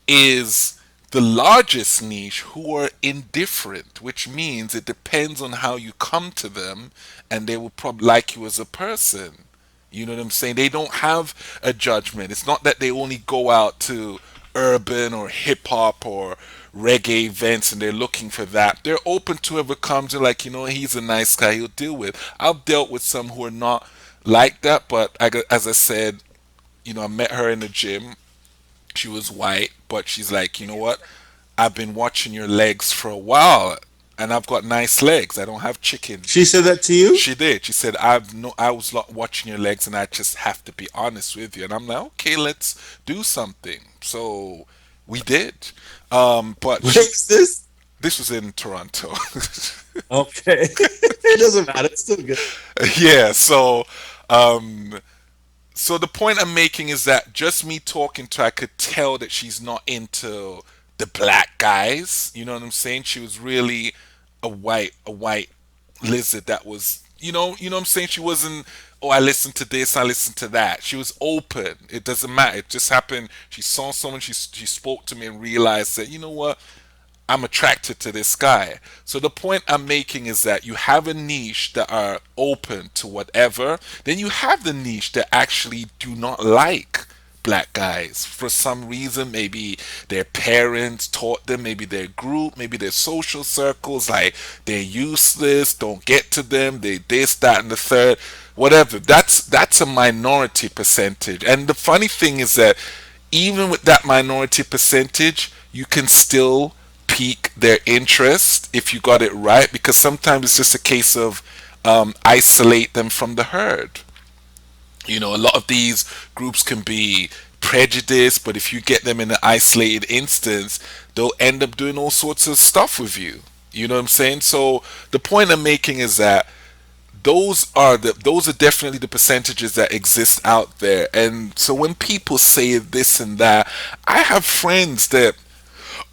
is the largest niche, who are indifferent, which means it depends on how you come to them, and they will probably like you as a person. You know what I'm saying? They don't have a judgment. It's not that they only go out to urban or hip hop or reggae events and they're looking for that. They're open to whoever comes. They're like, he's a nice guy. He'll deal with. I've dealt with some who are not like that, but as I said, I met her in the gym. She was white, but she's like, you know what? I've been watching your legs for a while, and I've got nice legs. I don't have chicken. She said that to you? She did. She said, "I've no. I was watching your legs, and I just have to be honest with you." And I'm like, "Okay, let's do something." So we did. But Where is this? this was in Toronto. Okay. It doesn't matter. It's still good. Yeah. Um, so the point I'm making is that just me talking to her, I could tell that she's not into the black guys. You know what I'm saying? She was really a white lizard that was, what I'm saying. She wasn't. Oh, I listened to this, I listened to that. She was open. It doesn't matter. It just happened. She saw someone. She spoke to me and realized that, you know what, I'm attracted to this guy. So the point I'm making is that you have a niche that are open to whatever. Then you have the niche that actually do not like black guys for some reason. Maybe their parents taught them, maybe their group, maybe their social circles, like they're useless, don't get to them, they this, that, and the third, whatever. That's a minority percentage. And the funny thing is that even with that minority percentage, you can still pique their interest if you got it right, because sometimes it's just a case of isolate them from the herd. A lot of these groups can be prejudiced, but if you get them in an isolated instance, they'll end up doing all sorts of stuff with you. You know what I'm saying? So the point I'm making is that those are definitely the percentages that exist out there. And so when people say this and that, I have friends that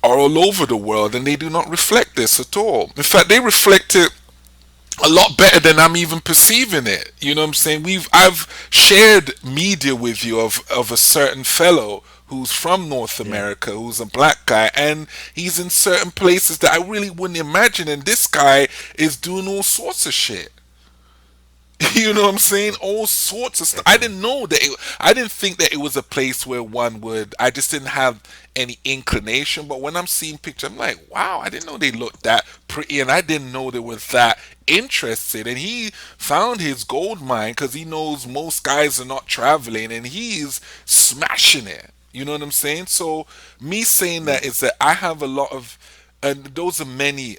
are all over the world and they do not reflect this at all. In fact, they reflect it a lot better than I'm even perceiving it. You know what I'm saying? I've shared media with you of a certain fellow who's from North Yeah. America, who's a black guy, and he's in certain places that I really wouldn't imagine, and this guy is doing all sorts of shit. You know what I'm saying? All sorts of stuff. I Definitely. didn't know that. I didn't think that it was a place where one would. I just didn't have any inclination. But when I'm seeing pictures, I'm like, wow, I didn't know they looked that pretty, and I didn't know they were that interested. And he found his gold mine because he knows most guys are not traveling, and he's smashing it. You know what I'm saying? So me saying Yeah. that is that I have a lot of, and those are many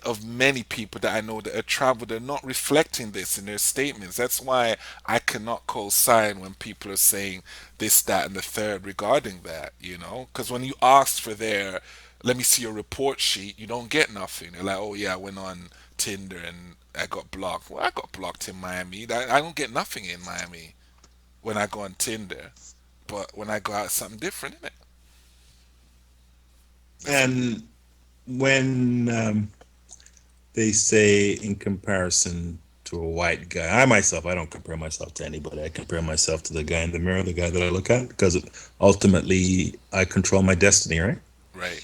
people that I know that are traveled. They're not reflecting this in their statements. That's why I cannot co-sign when people are saying this, that, and the third regarding that. Because when you ask for their, let me see your report sheet, you don't get nothing. They're like, oh yeah, I went on Tinder and I got blocked. Well, I got blocked in Miami. I don't get nothing in Miami when I go on Tinder. But when I go out, it's something different, isn't it? That's it. And when they say in comparison to a white guy, I myself, I don't compare myself to anybody. I compare myself to the guy in the mirror, the guy that I look at, because ultimately I control my destiny, right? Right.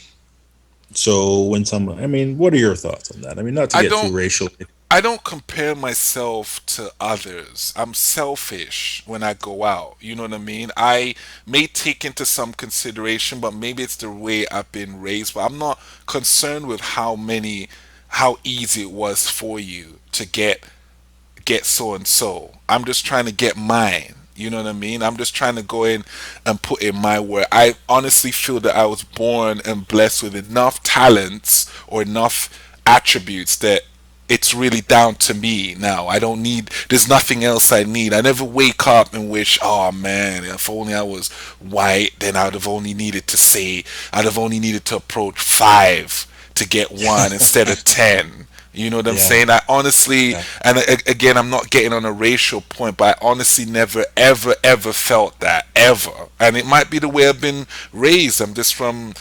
So when someone, I mean, what are your thoughts on that? I mean, not to I get too don't racial. I don't compare myself to others. I'm selfish when I go out. You know what I mean? I may take into some consideration, but maybe it's the way I've been raised. But I'm not concerned with how easy it was for you to get so and so. I'm just trying to get mine. You know what I mean? I'm just trying to go in and put in my word. I honestly feel that I was born and blessed with enough talents or enough attributes that it's really down to me now. I don't need, there's nothing else I need. I never wake up and wish, oh man, if only I was white, then I'd have only needed to say, I'd have only needed to approach five to get one instead of 10. You know what I'm Yeah, saying? I honestly, yeah. and again, I'm not getting on a racial point, but I honestly never, ever, ever felt that, ever. And it might be the way I've been raised. I'm just from,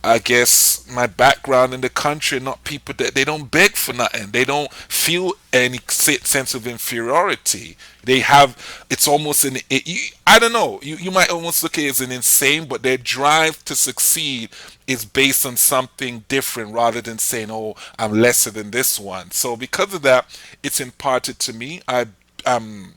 I guess, my background in the country, not people that they don't beg for nothing. They don't feel any sense of inferiority. They have, it's almost I don't know, you might almost look at it as an insane, but their drive to succeed is based on something different rather than saying, oh, I'm lesser than this one. So because of that, it's imparted to me. I'm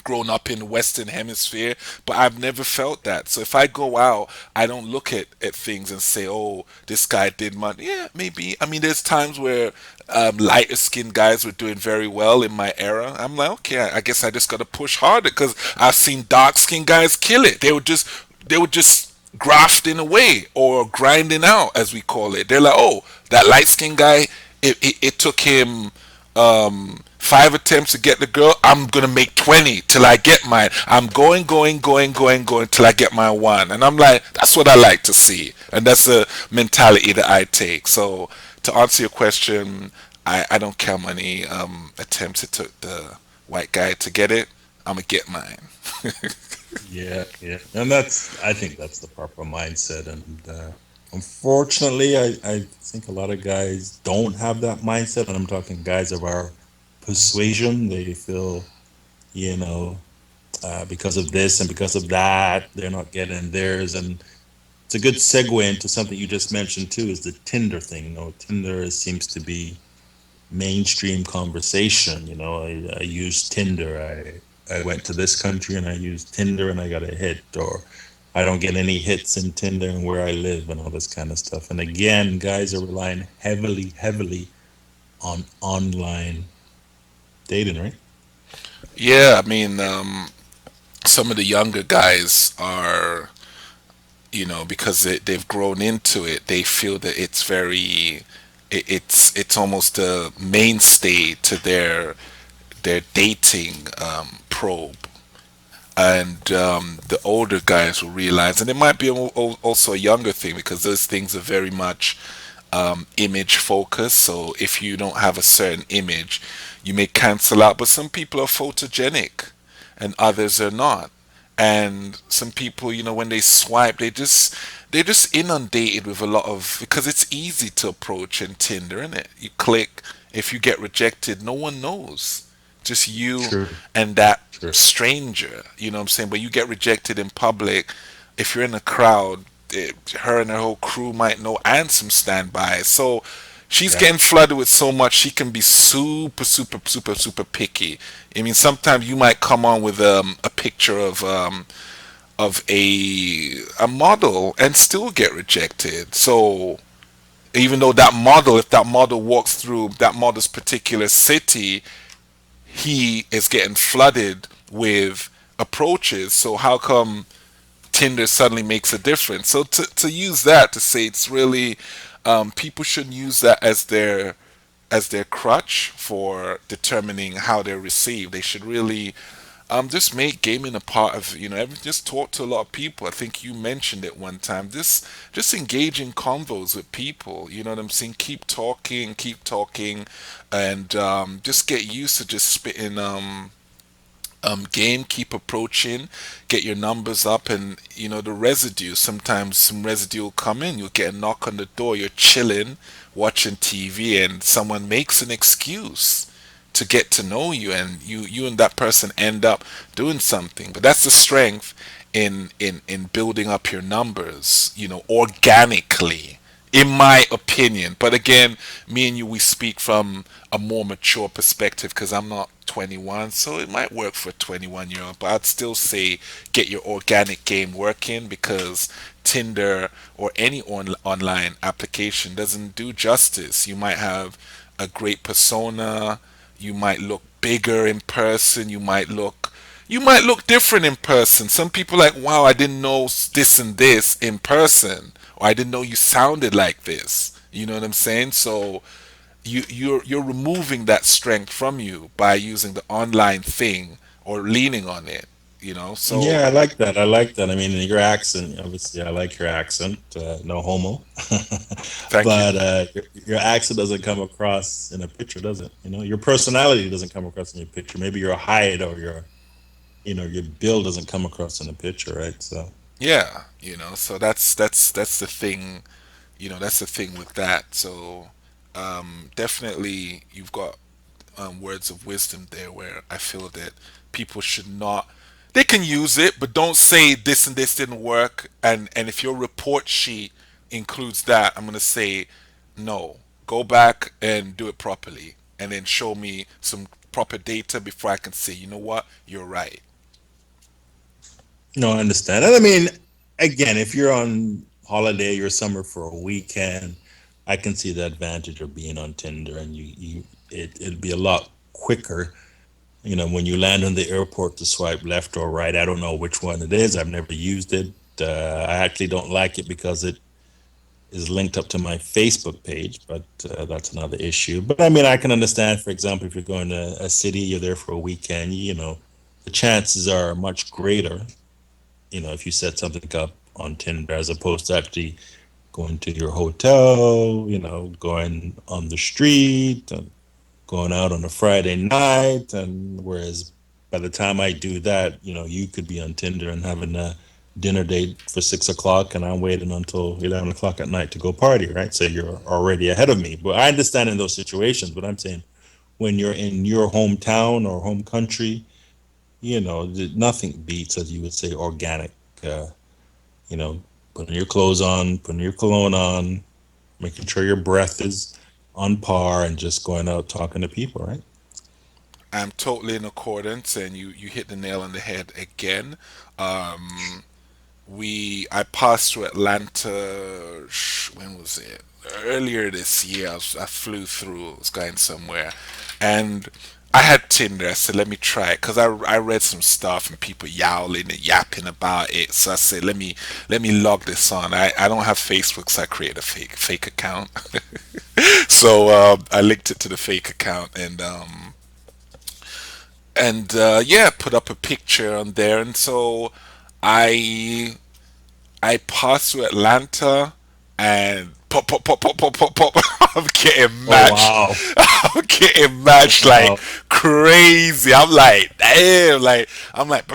grown up in the Western Hemisphere, but I've never felt that. So if I go out, I don't look at things and say, oh, this guy did money. Yeah, maybe. I mean, there's times where lighter skinned guys were doing very well in my era. I'm like, okay, I guess I just got to push harder because I've seen dark skinned guys kill it. They were just grafting away or grinding out, as we call it. They're like, oh, that light skinned guy, it took him 5 attempts to get the girl. I'm gonna make 20 till I get mine. I'm going till I get my one. And I'm like, that's what I like to see, and that's the mentality that I take. So to answer your question, I don't care how many attempts it took the white guy to get it. I'm gonna get mine. Yeah, yeah, and I think that's the proper mindset. And unfortunately, I think a lot of guys don't have that mindset. And I'm talking guys of our persuasion. They feel, you know, because of this and because of that, they're not getting theirs. And it's a good segue into something you just mentioned too, is the Tinder thing. You know, Tinder seems to be mainstream conversation. You know, I use Tinder. I went to this country and I used Tinder and I got a hit, or I don't get any hits in Tinder and where I live and all this kind of stuff. And again, guys are relying heavily, heavily on online dating, right? Yeah, I mean, some of the younger guys are, because they've grown into it, they feel that it's very, it's almost a mainstay to their dating probe. And the older guys will realize, and it might be also a younger thing because those things are very much image focused. So if you don't have a certain image, you may cancel out. But some people are photogenic, and others are not. And some people, when they swipe, they're just inundated with a lot of, because it's easy to approach in Tinder, isn't it? You click, if you get rejected, no one knows, just you True, and that true. stranger. You know what I'm saying? But you get rejected in public, if you're in a crowd, her and her whole crew might know, and some standby. So she's Yeah, getting flooded with so much, she can be super, super, super, super picky. I mean, sometimes you might come on with a picture of a model and still get rejected. So even though that model, if that model walks through that model's particular city, he is getting flooded with approaches. So how come Tinder suddenly makes a difference? So to use that to say it's really, people shouldn't use that as their crutch for determining how they're received. They should really just make gaming a part of, just talk to a lot of people. I think you mentioned it one time. Just engage in convos with people. You know what I'm saying? Keep talking, and just get used to just spitting game, keep approaching, get your numbers up, and the residue. Sometimes some residue will come in. You'll get a knock on the door. You're chilling, watching TV, and someone makes an excuse to get to know you, and you and that person end up doing something. But that's the strength in building up your numbers, organically, in my opinion. But again, me and you, we speak from a more mature perspective because I'm not 21, so it might work for a 21-year-old. But I'd still say get your organic game working, because Tinder or any online application doesn't do justice. You might have a great persona, you might look bigger in person, you might look, you might look different in person. Some people like, wow, I didn't know this and this in person, or I didn't know you sounded like this. You know what I'm saying? So you're removing that strength from you by using the online thing or leaning on it. You know, so Yeah, I like that. I like that. I mean, your accent, obviously, I like your accent. No homo, thank you. but your accent doesn't come across in a picture, does it? Your personality doesn't come across in your picture. Maybe your height or your build doesn't come across in a picture, right? So, Yeah, so that's the thing. That's the thing with that. So definitely you've got words of wisdom there where I feel that people should not, they can use it, but don't say this and this didn't work. And if your report sheet includes that, I'm gonna say no. Go back and do it properly, and then show me some proper data before I can say, you know what, you're right. no, I understand. And I mean, again, if you're on holiday or summer for a weekend, I can see the advantage of being on Tinder, and it'd be a lot quicker. When you land on the airport to swipe left or right. I don't know which one it is. I've never used it. I actually don't like it because it is linked up to my Facebook page, but that's another issue. But I mean, I can understand, for example, if you're going to a city, you're there for a weekend, the chances are much greater, if you set something up on Tinder as opposed to actually going to your hotel, going on the street and going out on a Friday night. And whereas by the time I do that, you could be on Tinder and having a dinner date for 6 o'clock, and I'm waiting until 11 o'clock at night to go party, right? So you're already ahead of me. But I understand in those situations, but I'm saying when you're in your hometown or home country, nothing beats, as you would say, organic. Uh, you know, putting your clothes on, putting your cologne on, making sure your breath is on par, and just going out talking to people, right? I'm totally in accordance, and you hit the nail on the head again. Um, I passed through Atlanta. When was it? Earlier this year. I flew through. I was going somewhere, and I had Tinder. I said, let me try it because I read some stuff and people yowling and yapping about it. So I said, let me log this on. I don't have Facebook, so I created a fake account. So I linked it to the fake account, and yeah, put up a picture on there. And so I I passed through Atlanta, and pop, pop, pop, pop, pop, pop, pop. I'm getting Oh matched. wow! I'm getting Oh matched like wow! crazy. I'm like, damn. I'm like,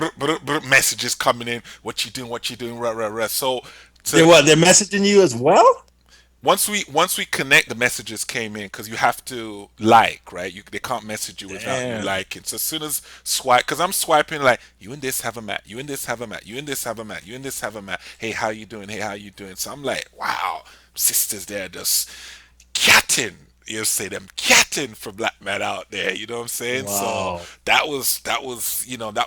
messages coming in. What you doing? What you doing? Rah, rah, rah. So They to what? They're messaging you as well? once we connect, the messages came in because you have to like, right? They can't message you without you Damn! liking. So as soon as swipe, because I'm swiping like you and this have a mat, you and this have a mat, you and this have a mat, you and this have a mat. Hey, how you doing? Hey, how you doing? So I'm like, wow, sisters there just catting. You say them catting for black men out there. You know what I'm saying? So Wow! that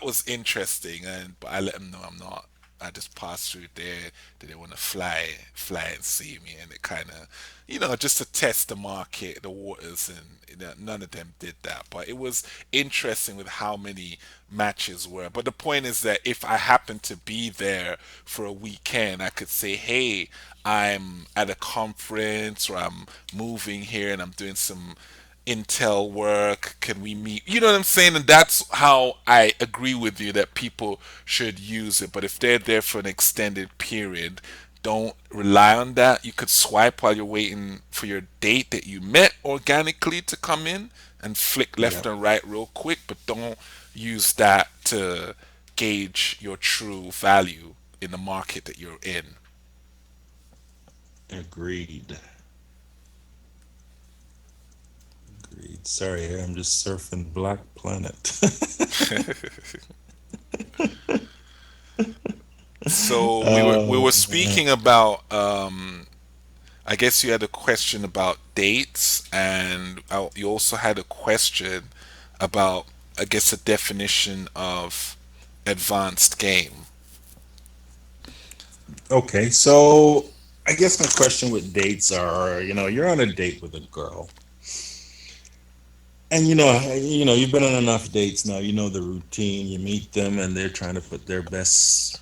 was interesting, and but I let them know I'm not. I just passed through there. Did they want to fly and see me? And it kind of, just to test the market, the waters, and none of them did that. But it was interesting with how many matches were. But the point is that if I happened to be there for a weekend, I could say, hey, I'm at a conference or I'm moving here and I'm doing some Intel work. Can we meet? You know what I'm saying? And that's how I agree with you that people should use it. But if they're there for an extended period, don't rely on that. You could swipe while you're waiting for your date that you met organically to come in and flick left Yep. and right real quick, but don't use that to gauge your true value in the market that you're in. Agreed. Agreed. Sorry, I'm just surfing Black Planet. So we were Oh man. speaking about I guess you had a question about dates, and you also had a question about, I guess, a definition of advanced game. Okay, so I guess my question with dates are, you're on a date with a girl, And you've been on enough dates now. You know the routine. You meet them, and they're trying to put their best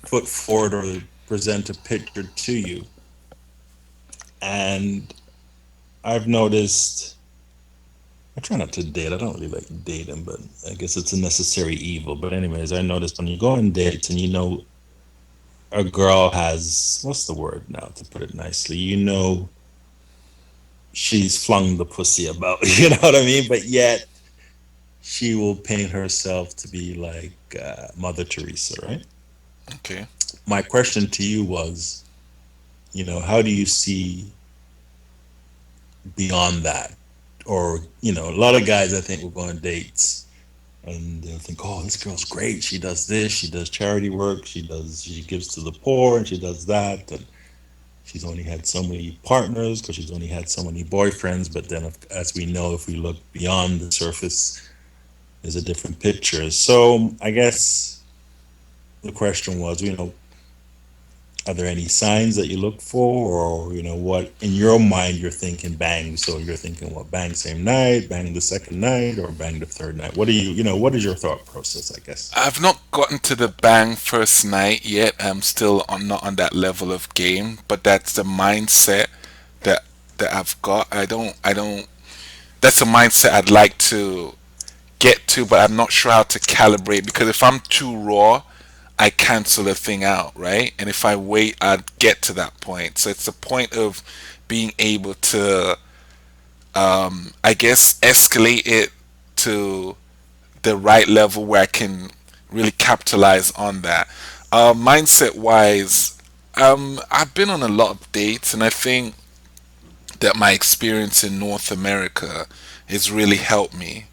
foot forward or present a picture to you. And I've noticed. I try not to date. I don't really like dating, but I guess it's a necessary evil. But anyways, I noticed when you go on dates and a girl has, what's the word now to put it nicely? She's flung the pussy about. You know what I mean? But yet she will paint herself to be like Mother Teresa, right? Okay. My question to you was, how do you see beyond that? Or, a lot of guys I think will go on dates and they'll think, oh, this girl's great. She does this, she does charity work, she gives to the poor, and she does that. And she's only had so many partners because she's only had so many boyfriends. But then, as we know, if we look beyond the surface, there's a different picture. So I guess the question was, are there any signs that you look for, or what in your mind you're thinking bang? So you're thinking what, bang same night, bang the second night, or bang the third night? What do what is your thought process? I guess. I've not gotten to the bang first night yet. I'm still not on that level of game, but that's the mindset that I've got. I don't. That's a mindset I'd like to get to, but I'm not sure how to calibrate because if I'm too raw, I cancel the thing out, right? And if I wait, I'd get to that point. So it's a point of being able to, I guess, escalate it to the right level where I can really capitalize on that. Mindset wise, I've been on a lot of dates, and I think that my experience in North America has really helped me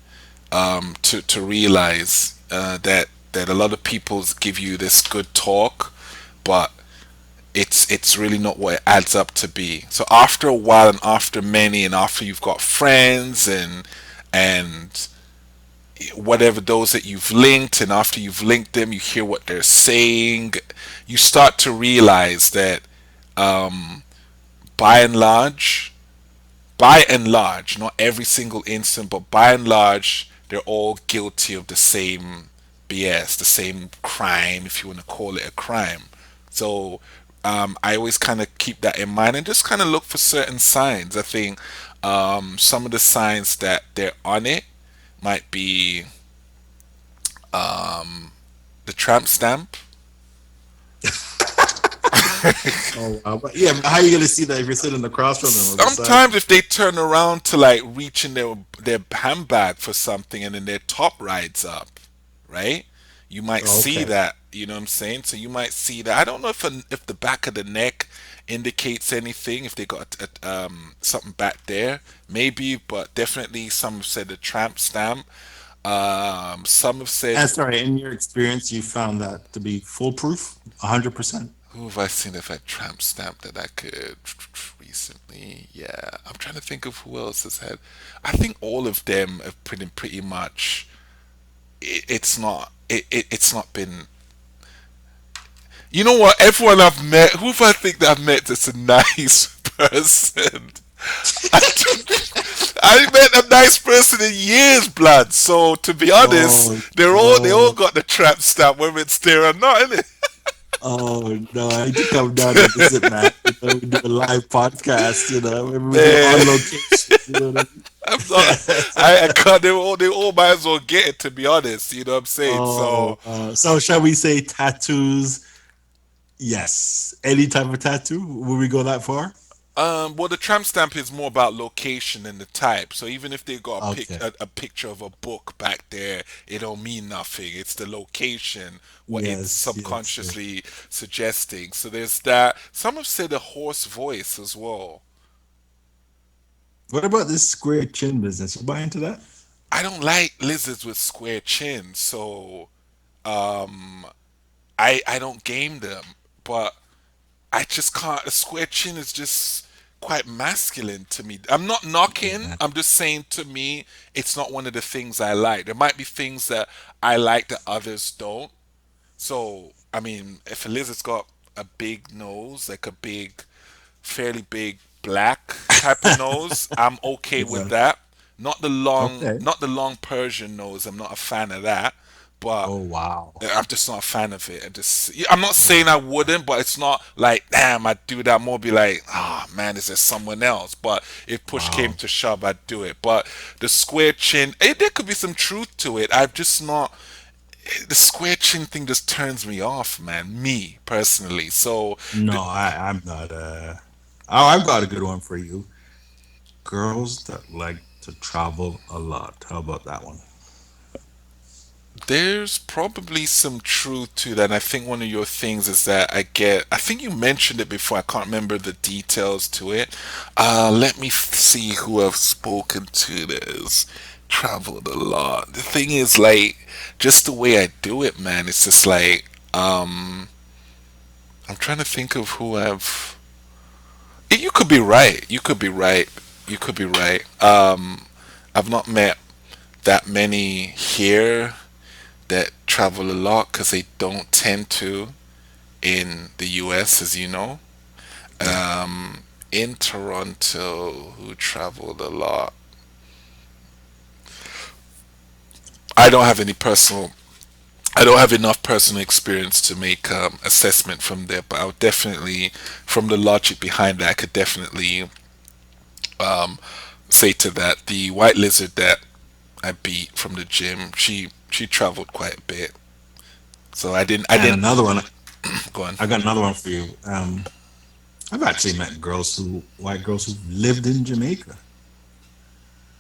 to realize that a lot of people give you this good talk, but it's really not what it adds up to be. So after a while, and after many, and after you've got friends and whatever those that you've linked, and after you've linked them, you hear what they're saying, you start to realize that by and large not every single instant, but by and large, they're all guilty of the same BS, the same crime, if you want to call it a crime. So I always kind of keep that in mind and just kind of look for certain signs. I think some of the signs that they're on it might be the tramp stamp. Oh wow! But yeah, but how are you gonna see that if you're sitting across from them or beside Sometimes them? if they turn around to like reach in their handbag for something and then their top rides up, right? You might Oh, see okay. that. You know what I'm saying? So you might see that. I don't know if the back of the neck indicates anything. If they got something back there, maybe, but definitely some have said the tramp stamp. Some have said, And sorry, in your experience, you found that to be foolproof, 100%. who have I seen that had tramp stamp that I could recently? Yeah, I'm trying to think of who else has had. I think all of them have pretty much. It's not been. You know what? Everyone I've met, who have I think that I've met that's a nice person? I, I met a nice person in years, blood. So to be honest, Oh, they all oh, got the tramp stamp, whether it's there or not, innit? oh no! I need to come down and visit, man. We do a live podcast. Maybe we do it Man, on location. You know what I'm not. I mean? I can't. They all might as well get it. To be honest, you know what I'm saying. So, Oh, so shall we say tattoos? Yes. Any type of tattoo? Will we go that far? well, the tramp stamp is more about location than the type. So even if they got Okay. a picture of a book back there, it don't mean nothing. It's the location, what it's Yes. Yes. Yes. subconsciously suggesting. So there's that. Some have said a hoarse voice as well. What about this square chin business? You buy into that? I don't like lizards with square chins, so um, I don't game them. But I just can't. A square chin is just quite masculine to me. I'm not knocking. Yeah. I'm just saying to me, it's not one of the things I like. There might be things that I like that others don't. So, I mean, if a lizard's got a big nose, like a big, fairly big black type of nose, I'm okay with Yeah. that. Okay. not the long Persian nose. I'm not a fan of that, but Oh wow. I'm just not a fan of it. Yeah, I'm not saying I wouldn't, but it's not like, damn, I'd do that more. Be like, ah, man, is there someone else? But if push came Wow. to shove, I'd do it. But the square chin, there could be some truth to it. I've just not. The square chin thing just turns me off, man. Me personally. So No, I'm not. Oh, I've got a good one for you. Girls that like to travel a lot. How about that one? there's probably some truth to that. And I think one of your things is that I think you mentioned it before. I can't remember the details to it. Let me see who I've spoken to that has traveled a lot. The thing is, like, just the way I do it, man, it's just like, I'm trying to think of who I've. You could be right. You could be right. You could be right. I've not met that many here that travel a lot because they don't tend to in the US, as you know. Yeah. In Toronto, who traveled a lot. I don't have any personal. I don't have enough personal experience to make assessment from there, but I would definitely, from the logic behind that, I could definitely um, say to that the white lizard that I beat from the gym. She traveled quite a bit, so I And didn't another one. go on. I got another one for you. I've actually met white girls who lived in Jamaica,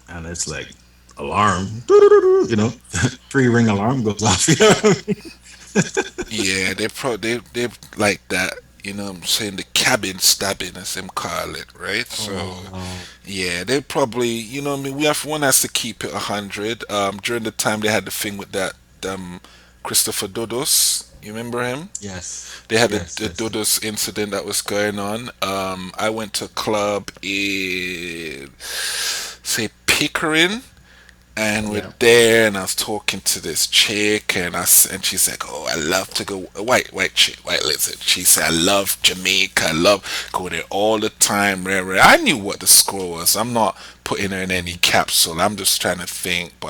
and it's like alarm, you know, three ring alarm goes off. You know what I mean? Yeah, they like that. You know what I'm saying, the cabin stabbing as them call it, right? So Oh, yeah, they probably, you know what I mean, we have one has to keep it 100. During the time they had the thing with that Christopher Dodos, you remember him? yes, They had yes, the yes. Dodos incident that was going on. I went to a club in say Pickering, and we're Yeah. there, and I was talking to this chick, and she's like, "Oh, I love to go." A white chick, white lizard. She said, "I love Jamaica. I love go there all the time." Rare, rare. I knew what the score was. I'm not putting her in any capsule. I'm just trying to think, but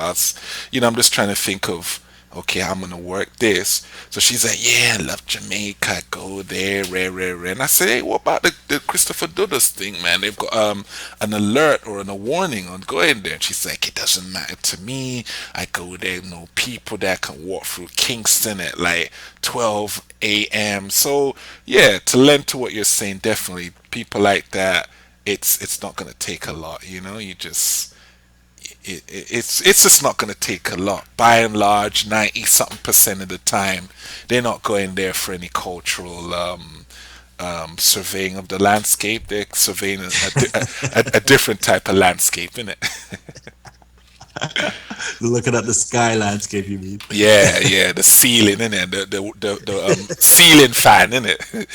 I'm just trying to think of. Okay, I'm gonna work this. So she's like, "Yeah, I love Jamaica. I go there, rare, rare, rare." And I said, "Hey, what about the Christopher Dudas thing, man? They've got an alert or a warning on going there." And she's like, "It doesn't matter to me. I go there, no people that can walk through Kingston at like 12 a.m." So yeah, to lend to what you're saying, definitely people like that. It's not gonna take a lot, you know. You just it's just not going to take a lot. By and large, 90 something percent of the time, they're not going there for any cultural surveying of the landscape. They're surveying a different type of landscape, innit? Looking at the sky landscape, you mean? Yeah, yeah, the ceiling, innit? The ceiling fan, innit?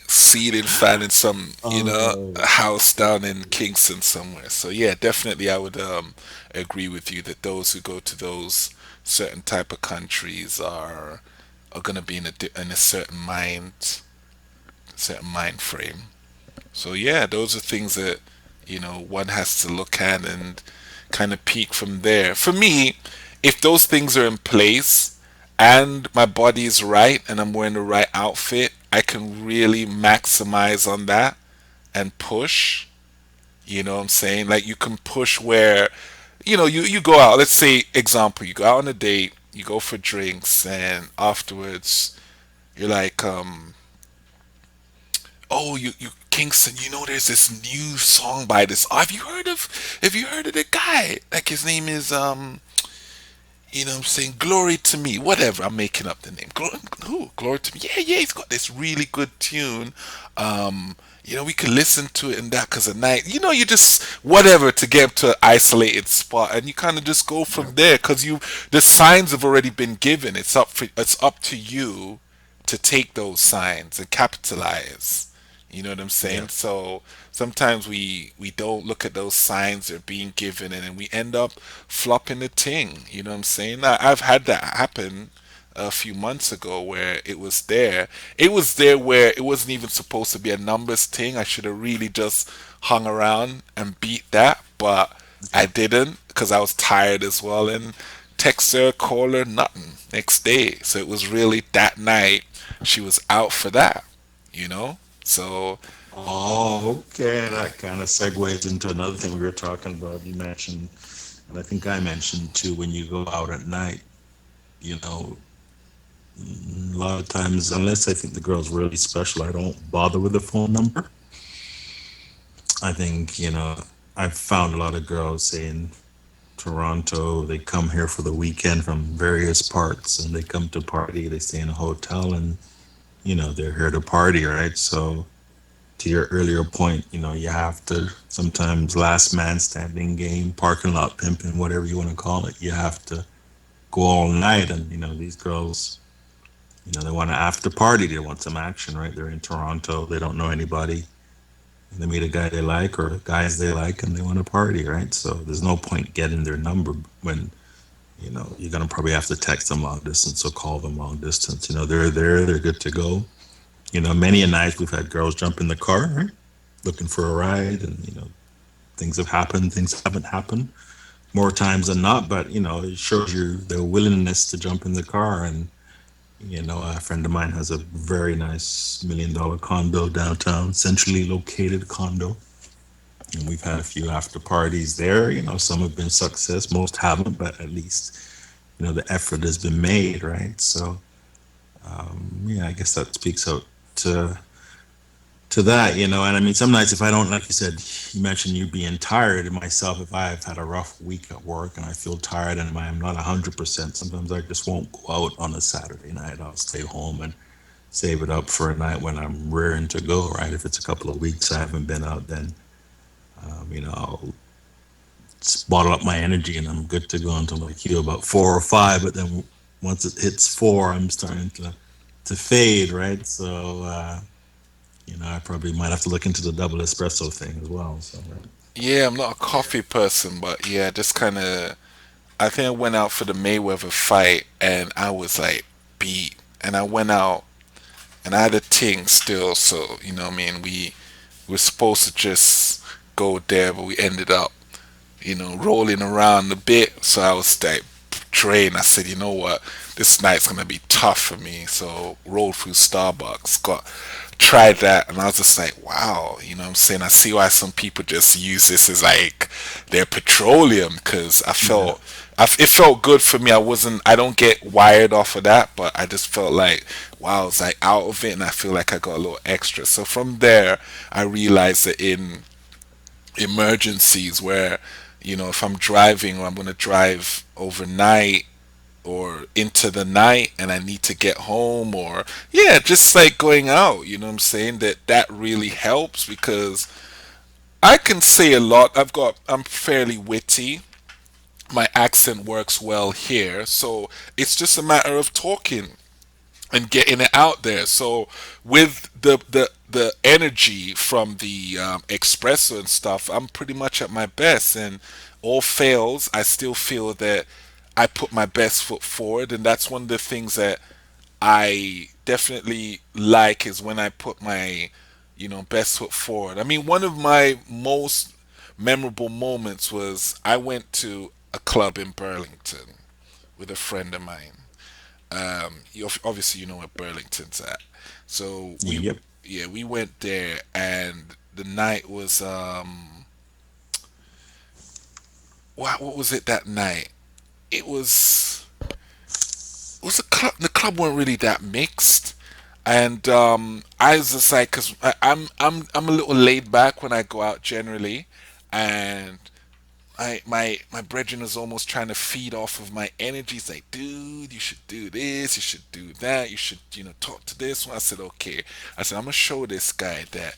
Ceiling fan in some, Oh, a house down in Kingston somewhere. So yeah, definitely I would agree with you that those who go to those certain type of countries are gonna be in a certain mind frame. So yeah, those are things that one has to look at and kind of peak from there. For me, if those things are in place and my body is right and I'm wearing the right outfit, I can really maximize on that and push. You know what I'm saying? Like you can push where you go out. Let's say example, you go out on a date, you go for drinks, and afterwards you're like, oh, you Kingston, there's this new song by this. Oh, have you heard of the guy? Like his name is I'm saying Glory to Me, whatever. I'm making up the name. Glory to Me. Yeah, yeah, he's got this really good tune. We could listen to it and that because at night, you just whatever to get to an isolated spot, and you kind of just go yeah, from there because the signs have already been given. It's up to you to take those signs and capitalize. You know what I'm yeah. saying? So sometimes we don't look at those signs they're being given, and then we end up flopping the ting. You know what I'm saying? I've had that happen a few months ago where it was there. It was there where it wasn't even supposed to be a numbers thing. I should have really just hung around and beat that, but I Yeah. didn't because I was tired as well. And text her, call her, nothing next day. So it was really that night she was out for that, you know? So, Oh, okay. That kind of segues into another thing we were talking about. You mentioned, and I think I mentioned too, when you go out at night, you know, a lot of times, unless I think the girl's really special, I don't bother with the phone number. I think, I've found a lot of girls saying Toronto, they come here for the weekend from various parts and they come to party, they stay in a hotel and, they're here to party, right? So, to your earlier point, you have to sometimes last man standing game, parking lot pimping, whatever you want to call it. You have to go all night, and these girls, they want to after party. They want some action, right? They're in Toronto. They don't know anybody. And they meet a guy they like or guys they like, and they want to party, right? So there's no point getting their number when you're gonna probably have to text them long distance or call them long distance. They're there, they're good to go. Many a night we've had girls jump in the car, right? Looking for a ride, and things have happened, things haven't happened more times than not, but it shows you their willingness to jump in the car. And a friend of mine has a very nice $1 million condo downtown, centrally located condo, and we've had a few after parties there. Some have been success, most haven't, but at least the effort has been made, right? So yeah, I guess that speaks out to that, and I mean, some nights if I don't, like you said, you mentioned you being tired, and myself, if I've had a rough week at work and I feel tired and I'm not 100%, sometimes I just won't go out on a Saturday night. I'll stay home and save it up for a night when I'm raring to go, right? If it's a couple of weeks I haven't been out, then I'll just bottle up my energy and I'm good to go until like about 4 or 5. But then once it hits 4, I'm starting to fade, right? So I probably might have to look into the double espresso thing as well. So right. yeah, I'm not a coffee person, but yeah, just kind of. I think I went out for the Mayweather fight and I was like beat. And I went out and I had a ting still, so you know what I mean, we were supposed to just go there, but we ended up, rolling around a bit. So I was like drained. I said, you know what, this night's gonna be tough for me. So rolled through Starbucks, tried that, and I was just like, wow, you know what I'm saying? I see why some people just use this as like their petroleum, because Yeah. it felt good for me. I don't get wired off of that, but I just felt like, wow, it's like out of it, and I feel like I got a little extra. So from there, I realized that in emergencies where, if I'm driving or I'm going to drive overnight or into the night and I need to get home, or yeah, just like going out, you know what I'm saying, that really helps because I can say a lot. I'm fairly witty. My accent works well here, so it's just a matter of talking and getting it out there. So with the energy from the espresso and stuff, I'm pretty much at my best. And all fails, I still feel that I put my best foot forward, and that's one of the things that I definitely like is when I put my best foot forward. I mean, one of my most memorable moments was I went to a club in Burlington with a friend of mine. Obviously, you know where Burlington's at. So Yep. yeah, we went there, and the night was what was it that night? It was a club. The club weren't really that mixed, and I was just like, cause I'm a little laid back when I go out generally, and my brethren is almost trying to feed off of my energy. He's like, dude, you should do this, you should do that, you should, talk to this one. I said, okay. I said, I'm gonna show this guy that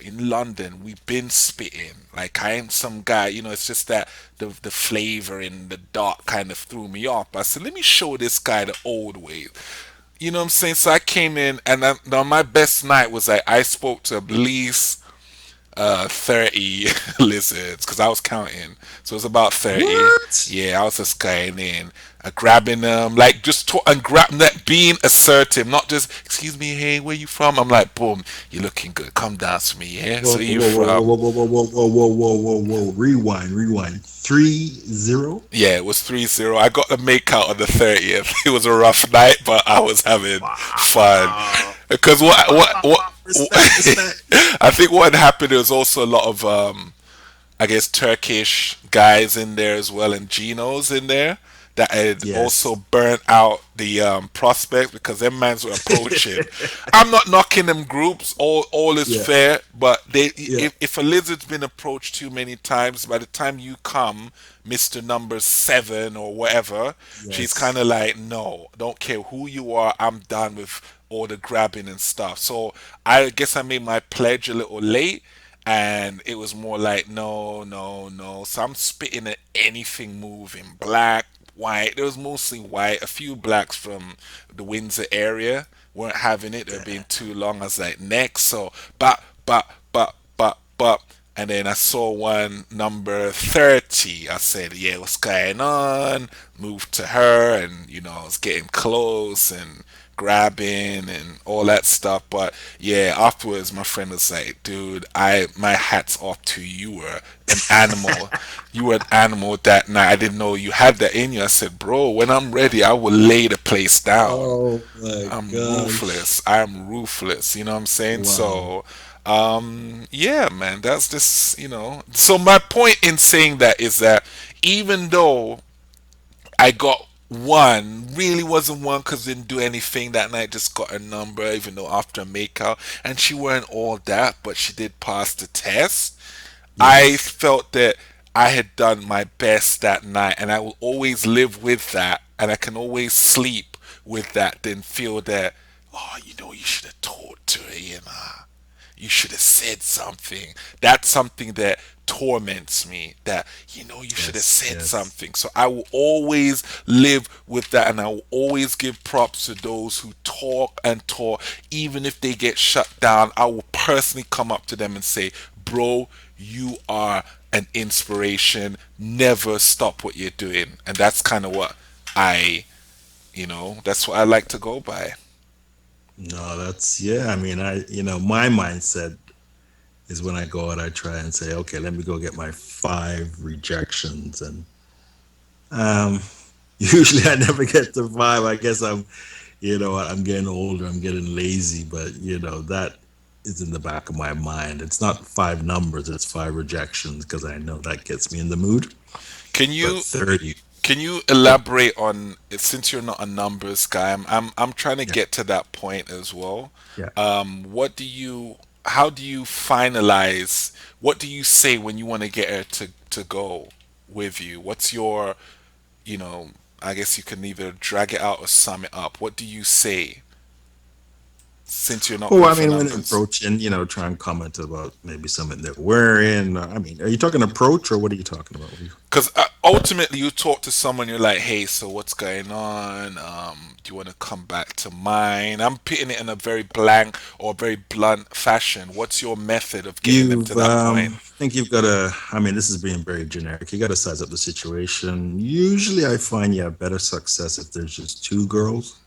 in London we've been spitting. Like I ain't some guy, it's just that the flavor and the dark kind of threw me off. But I said, let me show this guy the old way. You know what I'm saying? So I came in, and on my best night was like I spoke to at least 30 lizards because I was counting. So it was about 30. What? Yeah, I was just going in, grabbing them, like just and grab that, being assertive, not just, excuse me, hey, where you from? I'm like, boom, you're looking good. Come dance for me, yeah? Whoa, So whoa, you whoa, whoa, from? whoa, whoa, whoa, whoa, whoa, whoa, whoa, whoa. Rewind, rewind. 3-0? Yeah, it was 3-0. I got the make out on the 30th. It was a rough night, but I was having fun. Wow. Because Respect, respect. I think what had happened, there was also a lot of I guess Turkish guys in there as well, and Genos in there that had also Yes. burnt out the prospect because them mans were approaching. I'm not knocking them groups. All is Yeah, fair, but they, yeah, if a lizard's been approached too many times, by the time you come, Mister Number 7 or whatever, she's kind yes. of like, no, don't care who you are. I'm done with all the grabbing and stuff. So I guess I made my pledge a little late, and it was more like, no, no, no. So I'm spitting at anything moving, black, white. There was mostly white. A few blacks from the Windsor area weren't having it. They were being too long. I was like, next. So but, and then I saw one number 30. I said, yeah, what's going on? Moved to her, and I was getting close and grabbing and all that stuff. But yeah, afterwards my friend was like, dude, I my hat's off to you. You were an animal. You were an animal that night. I didn't know you had that in you. I said, bro, when I'm ready, I will lay the place down. Oh my I'm gosh. ruthless. I'm ruthless. You know what I'm saying? Wow. So, yeah, man, that's just, So my point in saying that is that even though I got one, really wasn't one because didn't do anything that night, just got a number, even though after a makeout, and she weren't all that, but she did pass the test. I Yes. felt that I had done my best that night, and I will always live with that, and I can always sleep with that, then feel that, oh, you should have talked to her, you should have said something. That's something that torments me. That you should have Yes. said Yes. something. So I will always live with that, and I will always give props to those who talk and talk. Even if they get shut down, I will personally come up to them and say, "Bro, you are an inspiration. Never stop what you're doing." And that's kind of what I, that's what I like to go by. No, that's yeah. I mean, my mindset is when I go out, I try and say, okay, let me go get my 5 rejections, and um, usually I never get to 5. I guess I'm getting older, I'm getting lazy, but that is in the back of my mind. It's not 5 numbers, it's 5 rejections because I know that gets me in the mood. Can But you 30, Can you yeah, elaborate on, since you're not a numbers guy? I'm trying to yeah, get to that point as well. yeah. What do you How do you finalize? What do you say when you want to get her to go with you? What's your, you know, I guess you can either drag it out or sum it up. What do you say since you're not Oh, good I for mean, when numbers? approaching, try and comment about maybe something they're wearing. I mean, are you talking approach or what are you talking about? Because ultimately, you talk to someone, you're like, "Hey, so what's going on? Do you want to come back to mine?" I'm putting it in a very blank or very blunt fashion. What's your method of getting them to that point? I think you've got to, I mean, this is being very generic. You got to size up the situation. Usually I find you have better success if there's just 2 girls.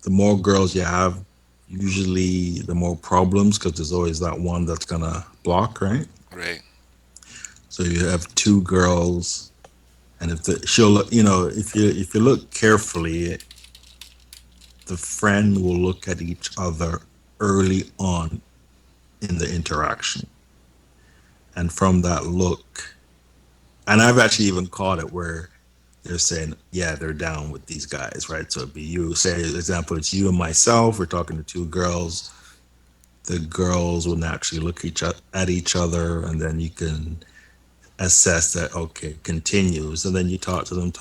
The more girls you have, usually the more problems because there's always that one that's going to block, right? Right. So you have 2 girls, and if she'll look, if you look carefully, the friend will look at each other early on in the interaction. And from that look, and I've actually even caught it where they're saying, yeah, they're down with these guys, right? So it'd be you, say, example, it's you and myself. We're talking to 2 girls. The girls will naturally look at each other, and then you can assess that, okay, continues. And then you talk to them,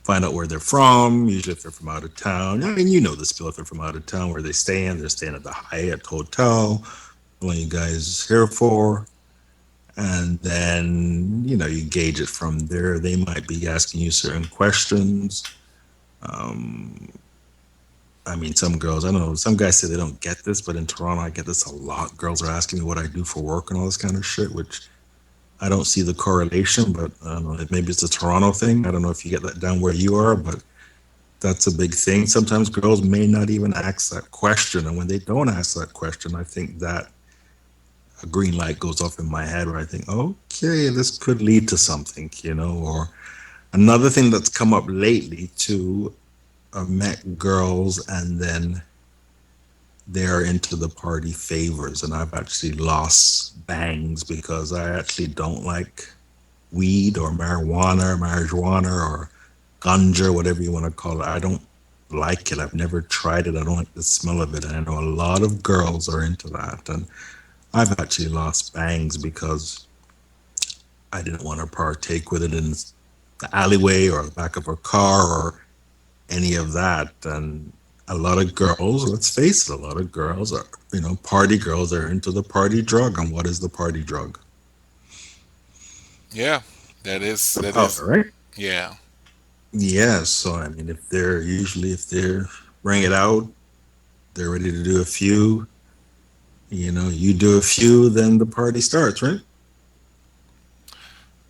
find out where they're from. Usually, if they're from out of town, I mean, the spiel. If they're from out of town, where they staying, they're staying at the Hyatt Hotel. What you guys here for? And then you gauge it from there. They might be asking you certain questions. um, I mean, some girls, I don't know, some guys say they don't get this, but in Toronto, I get this a lot. Girls are asking me what I do for work and all this kind of shit, which I don't see the correlation, but I don't know, maybe it's a Toronto thing. I don't know if you get that down where you are, but that's a big thing. Sometimes girls may not even ask that question. And when they don't ask that question, I think that a green light goes off in my head where I think, okay, this could lead to something, or another thing that's come up lately too. I've met girls and then they're into the party favors, and I've actually lost bangs because I actually don't like weed or marijuana or ganja, whatever you want to call it. I don't like it. I've never tried it. I don't like the smell of it. And I know a lot of girls are into that. And I've actually lost bangs because I didn't want to partake with it in the alleyway or the back of a car or any of that. And a lot of girls, let's face it, a lot of girls are, party girls are into the party drug. And what is the party drug? Yeah, The that powder, is, right? yeah. Yeah. So, I mean, if they're bring it out, they're ready to do a few, you do a few, then the party starts, right?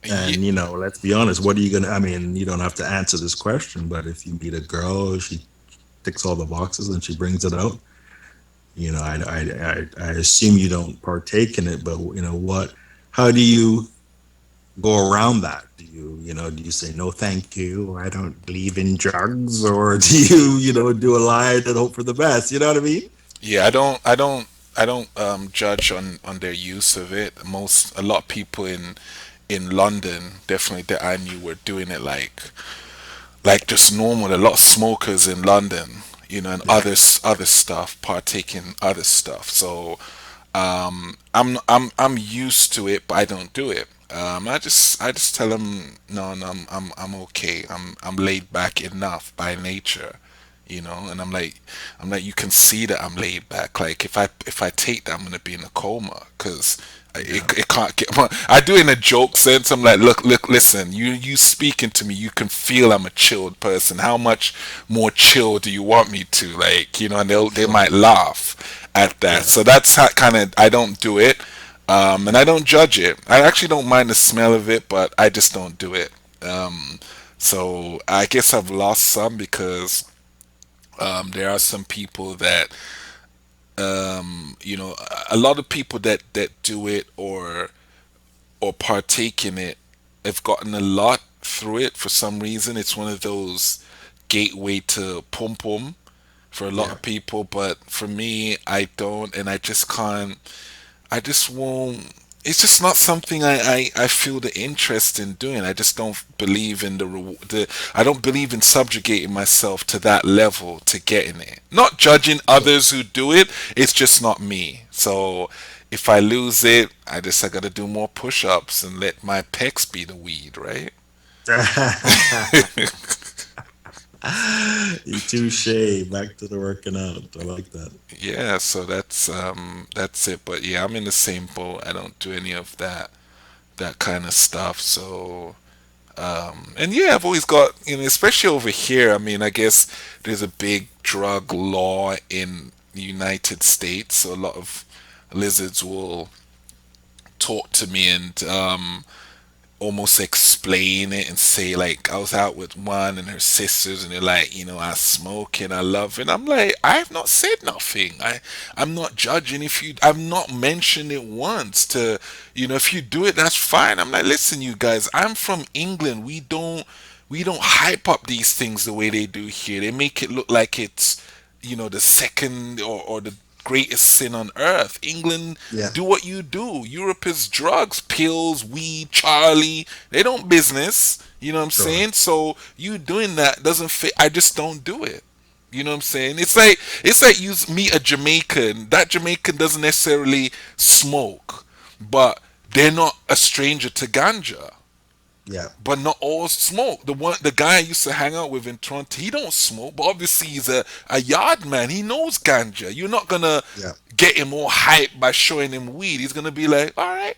Ye- And, let's be honest, what are you going to, I mean, you don't have to answer this question, but if you meet a girl, she ticks all the boxes and she brings it out, I assume you don't partake in it, but, how do you go around that? Do you say, no, thank you, I don't believe in drugs? Or do you, do a lie and hope for the best? You know what I mean? Yeah, I don't judge on their use of it. A lot of people in London, definitely that I knew, were doing it like just normal. A lot of smokers in London, and Yeah. other stuff, partake in other stuff. So I'm used to it, but I don't do it. I just tell them no, no, I'm okay. I'm laid back enough by nature, and I'm like, you can see that I'm laid back. Like if I take that, I'm gonna be in a coma because Yeah. it can't get. I do it in a joke sense. I'm like, look, listen. You speaking to me, you can feel I'm a chilled person. How much more chill do you want me to? Like, and they Sure. might laugh at that. Yeah. So that's how kind of I don't do it, and I don't judge it. I actually don't mind the smell of it, but I just don't do it. So I guess I've lost some because there are some people that a lot of people that do it or partake in it have gotten a lot through it for some reason. It's one of those gateway to pum pum for a lot Yeah. of people, but for me, I don't, and I just can't. I just won't. It's just not something I feel the interest in doing. I just don't believe in the. I don't believe in subjugating myself to that level to getting it. Not judging others who do it. It's just not me. So if I lose it, I gotta do more push-ups and let my pecs be the weed, right? You touche. Back to the working out. I like that. Yeah. So that's it. But yeah, I'm in the same boat. I don't do any of that kind of stuff. So and yeah, I've always got, especially over here. I mean, I guess there's a big drug law in the United States, so a lot of lizards will talk to me and almost explain it and say like I was out with one and her sisters and they're like, I smoke and I love it. I'm like, I have not said nothing. I'm not judging if you I've not mentioned it once to if you do it, that's fine. I'm like, listen, you guys, I'm from England. We don't hype up these things the way they do here. They make it look like it's the second or the greatest sin on earth. England, Yeah. do what you do. Europe is drugs, pills, weed, Charlie. They don't business. You know what I'm Sure. saying? So you doing that doesn't fit. I just don't do it. You know what I'm saying? It's like you meet a Jamaican. That Jamaican doesn't necessarily smoke, but they're not a stranger to ganja. Yeah. But not all smoke. The guy I used to hang out with in Toronto, he don't smoke, but obviously he's a yard man. He knows ganja. You're not gonna Yeah. get him all hyped by showing him weed. He's gonna be like, all right,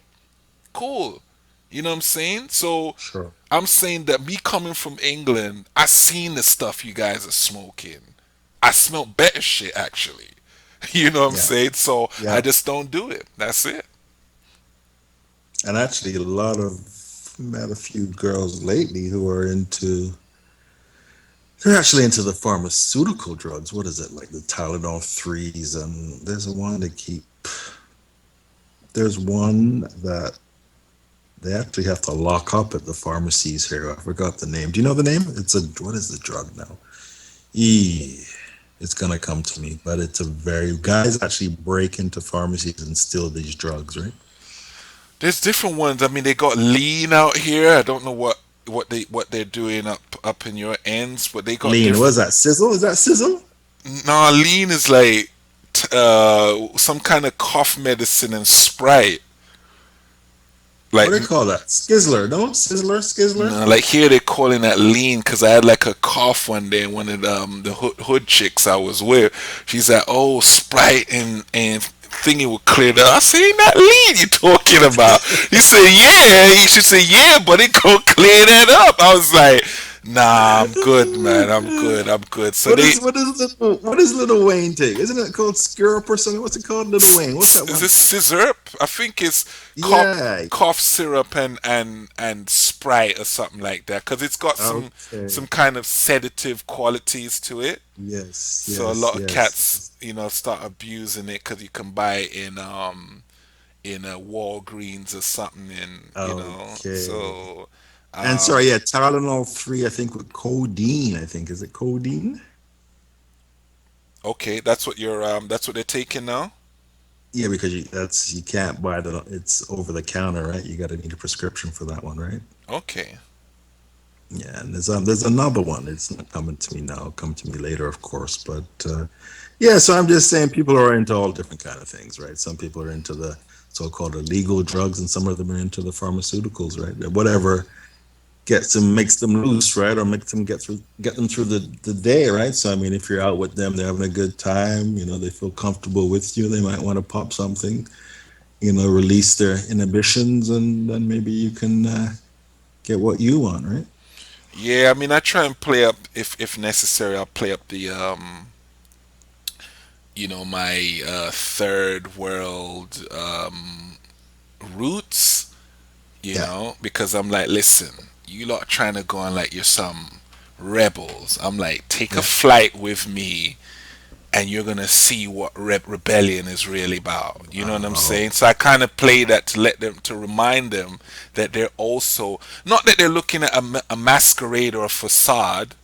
cool. You know what I'm saying? So Sure. I'm saying that me coming from England, I seen the stuff you guys are smoking. I smell better shit actually. You know what I'm Yeah, saying? So I yeah. just don't do it. That's it. And actually, a lot of met a few girls lately who are into. They're actually into the pharmaceutical drugs. What is it like the Tylenol threes? And there's a one they keep. There's one that they actually have to lock up at the pharmacies here. I forgot the name. Do you know the name? It's a what is the drug now? E. It's gonna come to me, but it's a very guys actually break into pharmacies and steal these drugs, right? There's different ones. I mean, they got lean out here. I don't know what they're doing up in your ends, but they got Lean, what is different. that? Sizzle? Is that sizzle? Nah, lean is like some kind of cough medicine and Sprite. What Like, do they call that? Skizzler, no? Sizzler, Skizzler? no, like here they're calling that lean because I had like a cough one day. And one of the hood chicks I was with, she's like, "Oh, Sprite and thingy will clear that." I say, "Ain't that lean you talking about?" He said, "Yeah." She said, "Yeah, but it gonna clear that up." I was like, "Nah, I'm good, man. I'm good. I'm good." So What they is what is Little Wayne take? Isn't it called Skirp or something? What's it called? Little Wayne. What's that is one this thing? scissor? I think it's Yeah. cough syrup and Sprite or something like that because it's got some Okay. kind of sedative qualities to it. Yes, So a yes, lot of yes, cats, yes. start abusing it because you can buy it in a Walgreens or something, and Okay. so And um, sorry, yeah, Tylenol 3, I think with codeine, I think. Is it codeine? okay, that's what they're taking now. Yeah, because you can't buy the it's over the counter, right? You got to need a prescription for that one, right? Okay, Yeah, and there's another one. It's not coming to me now. It'll come to me later, of course. But yeah, so I'm just saying people are into all different kind of things, right? Some people are into the so-called illegal drugs, and some of them are into the pharmaceuticals, right? Whatever gets them makes them loose, right? Or makes them get them through the day, right? So I mean, if you're out with them, they're having a good time, they feel comfortable with you, they might want to pop something, release their inhibitions, and then maybe you can get what you want, right? yeah, I mean I try and play up if necessary. I'll play up the my third world roots, Yeah. because I'm like, listen, you lot trying to go on like you're some rebels. I'm like, take a Yeah. flight with me and you're gonna see what rebellion is really about. You know what I'm Wow. saying? So I kind of play that to remind them that they're also not that they're looking at a masquerade or a facade,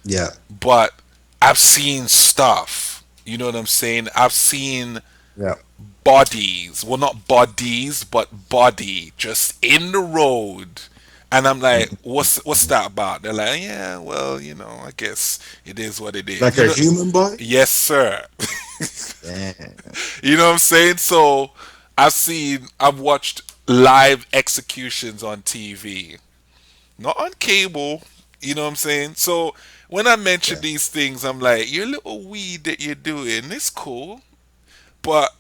Yeah. but I've seen stuff. You know what I'm saying? I've seen Yeah. bodies, well, not bodies, but body just in the road. And I'm like, what's Mhm. that about? They're like, yeah, well, I guess it is what it is. Like a human body? Yes, sir. Damn. You know what I'm saying? So I've watched live executions on TV, not on cable. You know what I'm saying? So when I mention Yeah. these things, I'm like, your little weed that you're doing, it's cool, but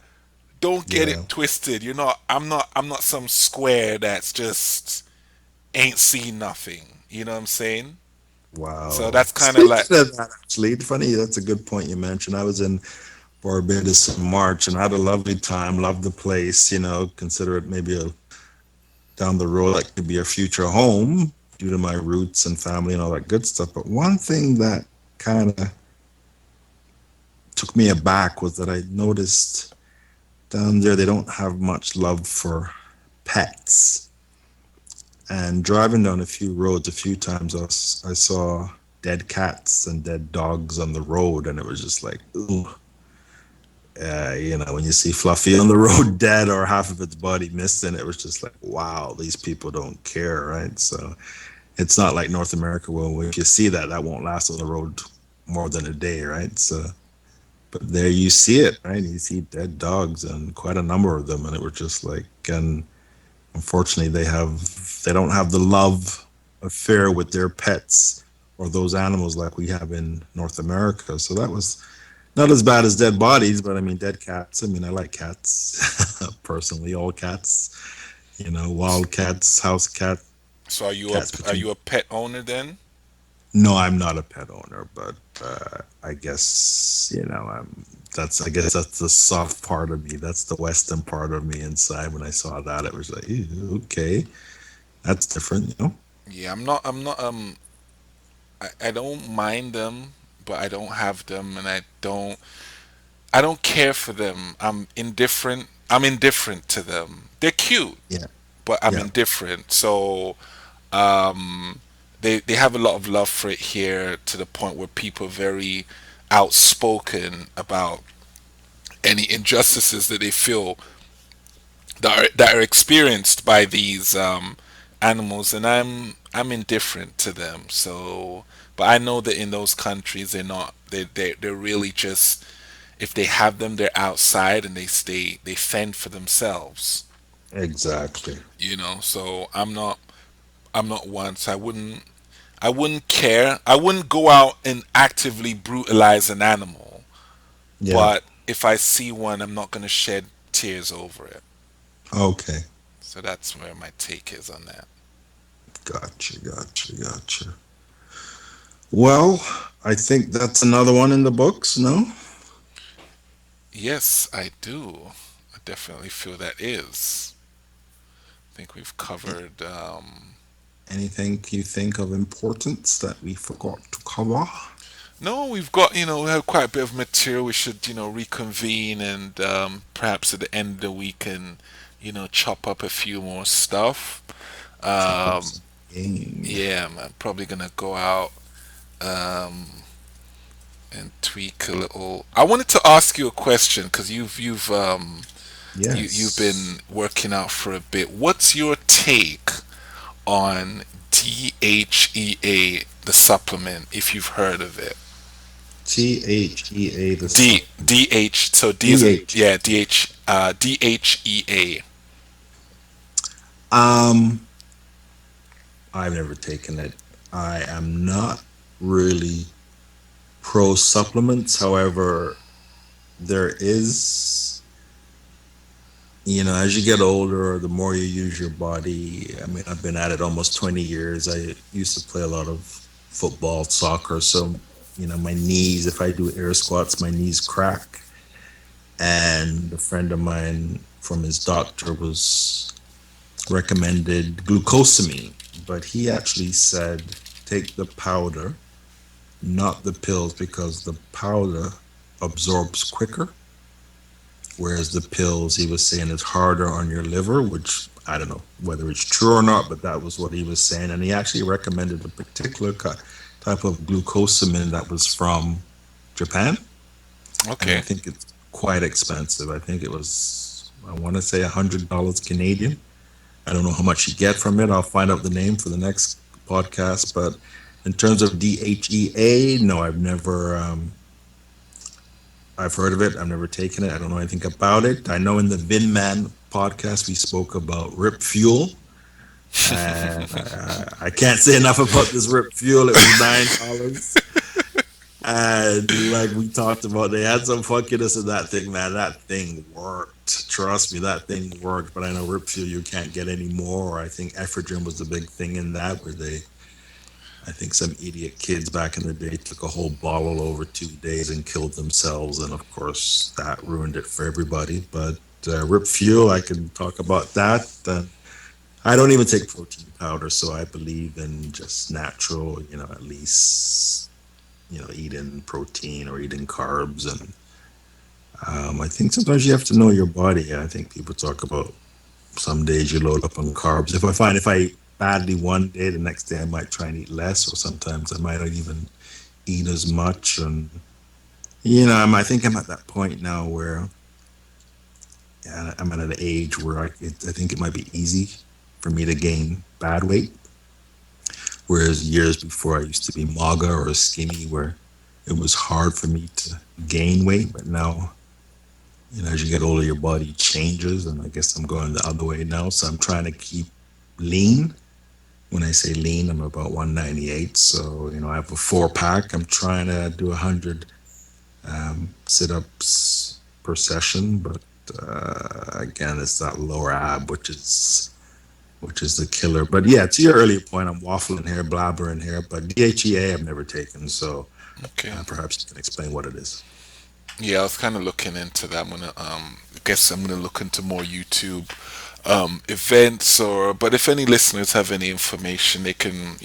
don't get Yeah. it twisted. I'm not some square that's just ain't seen nothing. You know what I'm saying? So Wow. that's kind of like, Speaking of that, actually, funny, that's a good point you mentioned. I was in Barbados in March and had a lovely time, loved the place, consider it maybe down the road that could be a future home due to my roots and family and all that good stuff. But one thing that kind of took me aback was that I noticed down there they don't have much love for pets. And driving down a few roads a few times, I saw dead cats and dead dogs on the road, and it was just like, ooh, when you see Fluffy on the road dead or half of its body missing, it was just like, wow, these people don't care, right? So it's not like North America, where if you see that, that won't last on the road more than a day, right? So, but there you see it, right? You see dead dogs and quite a number of them, and it was just like, and unfortunately, they don't have the love affair with their pets or those animals like we have in North America. So that was not as bad as dead bodies, but I mean, dead cats. I mean, I like cats personally, all cats, wild cats, house so are you a cats are between. you a pet owner then? No, I'm not a pet owner, but I guess that's I guess that's the soft part of me. That's the Western part of me inside. When I saw that, it was like, "Ew, okay, that's different. Yeah, I don't mind them, but I don't have them, and I don't care for them. I'm indifferent to them. They're cute, Yeah, but I'm yeah, indifferent. So um, they have a lot of love for it here, to the point where people are very outspoken about any injustices that they feel that are experienced by these animals, and I'm indifferent to them. So, but I know that in those countries they're not. They're really just, if they have them, they're outside and they fend for themselves. exactly. So I'm not one. So I wouldn't care. I wouldn't go out and actively brutalize an animal. Yeah. But if I see one, I'm not gonna shed tears over it. Okay. So that's where my take is on that. Gotcha. Gotcha. Gotcha. Well, I think that's another one in the books. No. Yes, I do. I definitely feel that is. I think we've A- covered. Anything you think of importance that we forgot to cover? No, we have quite a bit of material. We should, reconvene, and perhaps at the end of the week and, chop up a few more stuff. Chop up Um, some game. yeah, I'm probably gonna go out um, and tweak a little. I wanted to ask you a question, because you've been Yes. working out for a bit. What's your take on DHEA, the supplement, if you've heard of it? THEA the DH, so D is in, DH. yeah, DHEA. Um, I've never taken it. I am not really pro supplements. However, there is, as you get older, the more you use your body. I mean, I've been at it almost 20 years. I used to play a lot of football, soccer. So, my knees, if I do air squats, my knees crack. And a friend of mine from his doctor was recommended glucosamine, but he actually said take the powder, not the pills, because the powder absorbs quicker, whereas the pills he was saying is harder on your liver, which I don't know whether it's true or not, but that was what he was saying. And he actually recommended a particular type of glucosamine that was from Japan, and I Okay. think it's quite expensive. I think it was, I want to say $100 Canadian. I don't know how much you get from it. I'll find out the name for the next podcast. But in terms of DHEA, no, I've heard of it. I've never taken it. I don't know anything about it. I know in the Vinman podcast we spoke about Rip Fuel, and I can't say enough about this Rip Fuel. It was $9. And like we talked about, they had some funkiness in that thing, man. That thing worked. Trust me, that thing worked. But I know Rip Fuel you can't get any more. I think Ephedrine was the big thing in that, where I think some idiot kids back in the day took a whole bottle over 2 days and killed themselves. And of course, that ruined it for everybody. But Rip Fuel, I can talk about that. I don't even take protein powder, so I believe in just natural, at least eating protein or eating carbs. And I think sometimes you have to know your body. I think people talk about some days you load up on carbs. If I eat badly one day, the next day I might try and eat less, or sometimes I might not even eat as much. And I think I'm at that point now where, yeah, I'm at an age where I think it might be easy for me to gain bad weight. Whereas years before, I used to be maga or skinny, where it was hard for me to gain weight. But now, as you get older, your body changes, and I guess I'm going the other way now. So I'm trying to keep lean. When I say lean, I'm about 198. So I have a 4 pack. I'm trying to do 100 sit-ups per session, but again, it's that lower ab, which is the killer. But yeah, to your earlier point, I'm waffling here, blabbering here. But DHEA, I've never taken, so Okay. Perhaps you can explain what it is. Yeah, I was kind of looking into that. I guess I'm gonna look into more YouTube events, or but if any listeners have any information, they can,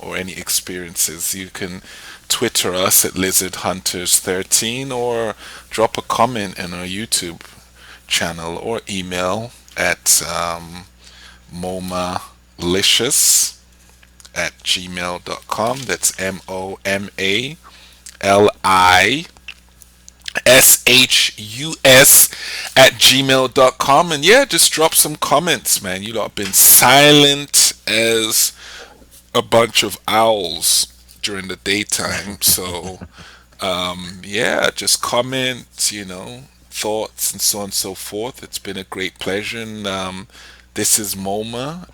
or any experiences, you can Twitter us at Lizard Hunters 13, or drop a comment in our YouTube channel, or email at momalicious at gmail.com. That's MOMALISHUS at gmail.com. And yeah, just drop some comments, man. You lot have been silent as a bunch of owls during the daytime. So, yeah, just comment, thoughts and so on and so forth. It's been a great pleasure. And this is Moma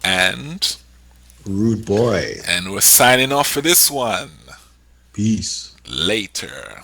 Rude boy. and we're signing off for this one. Peace. Later.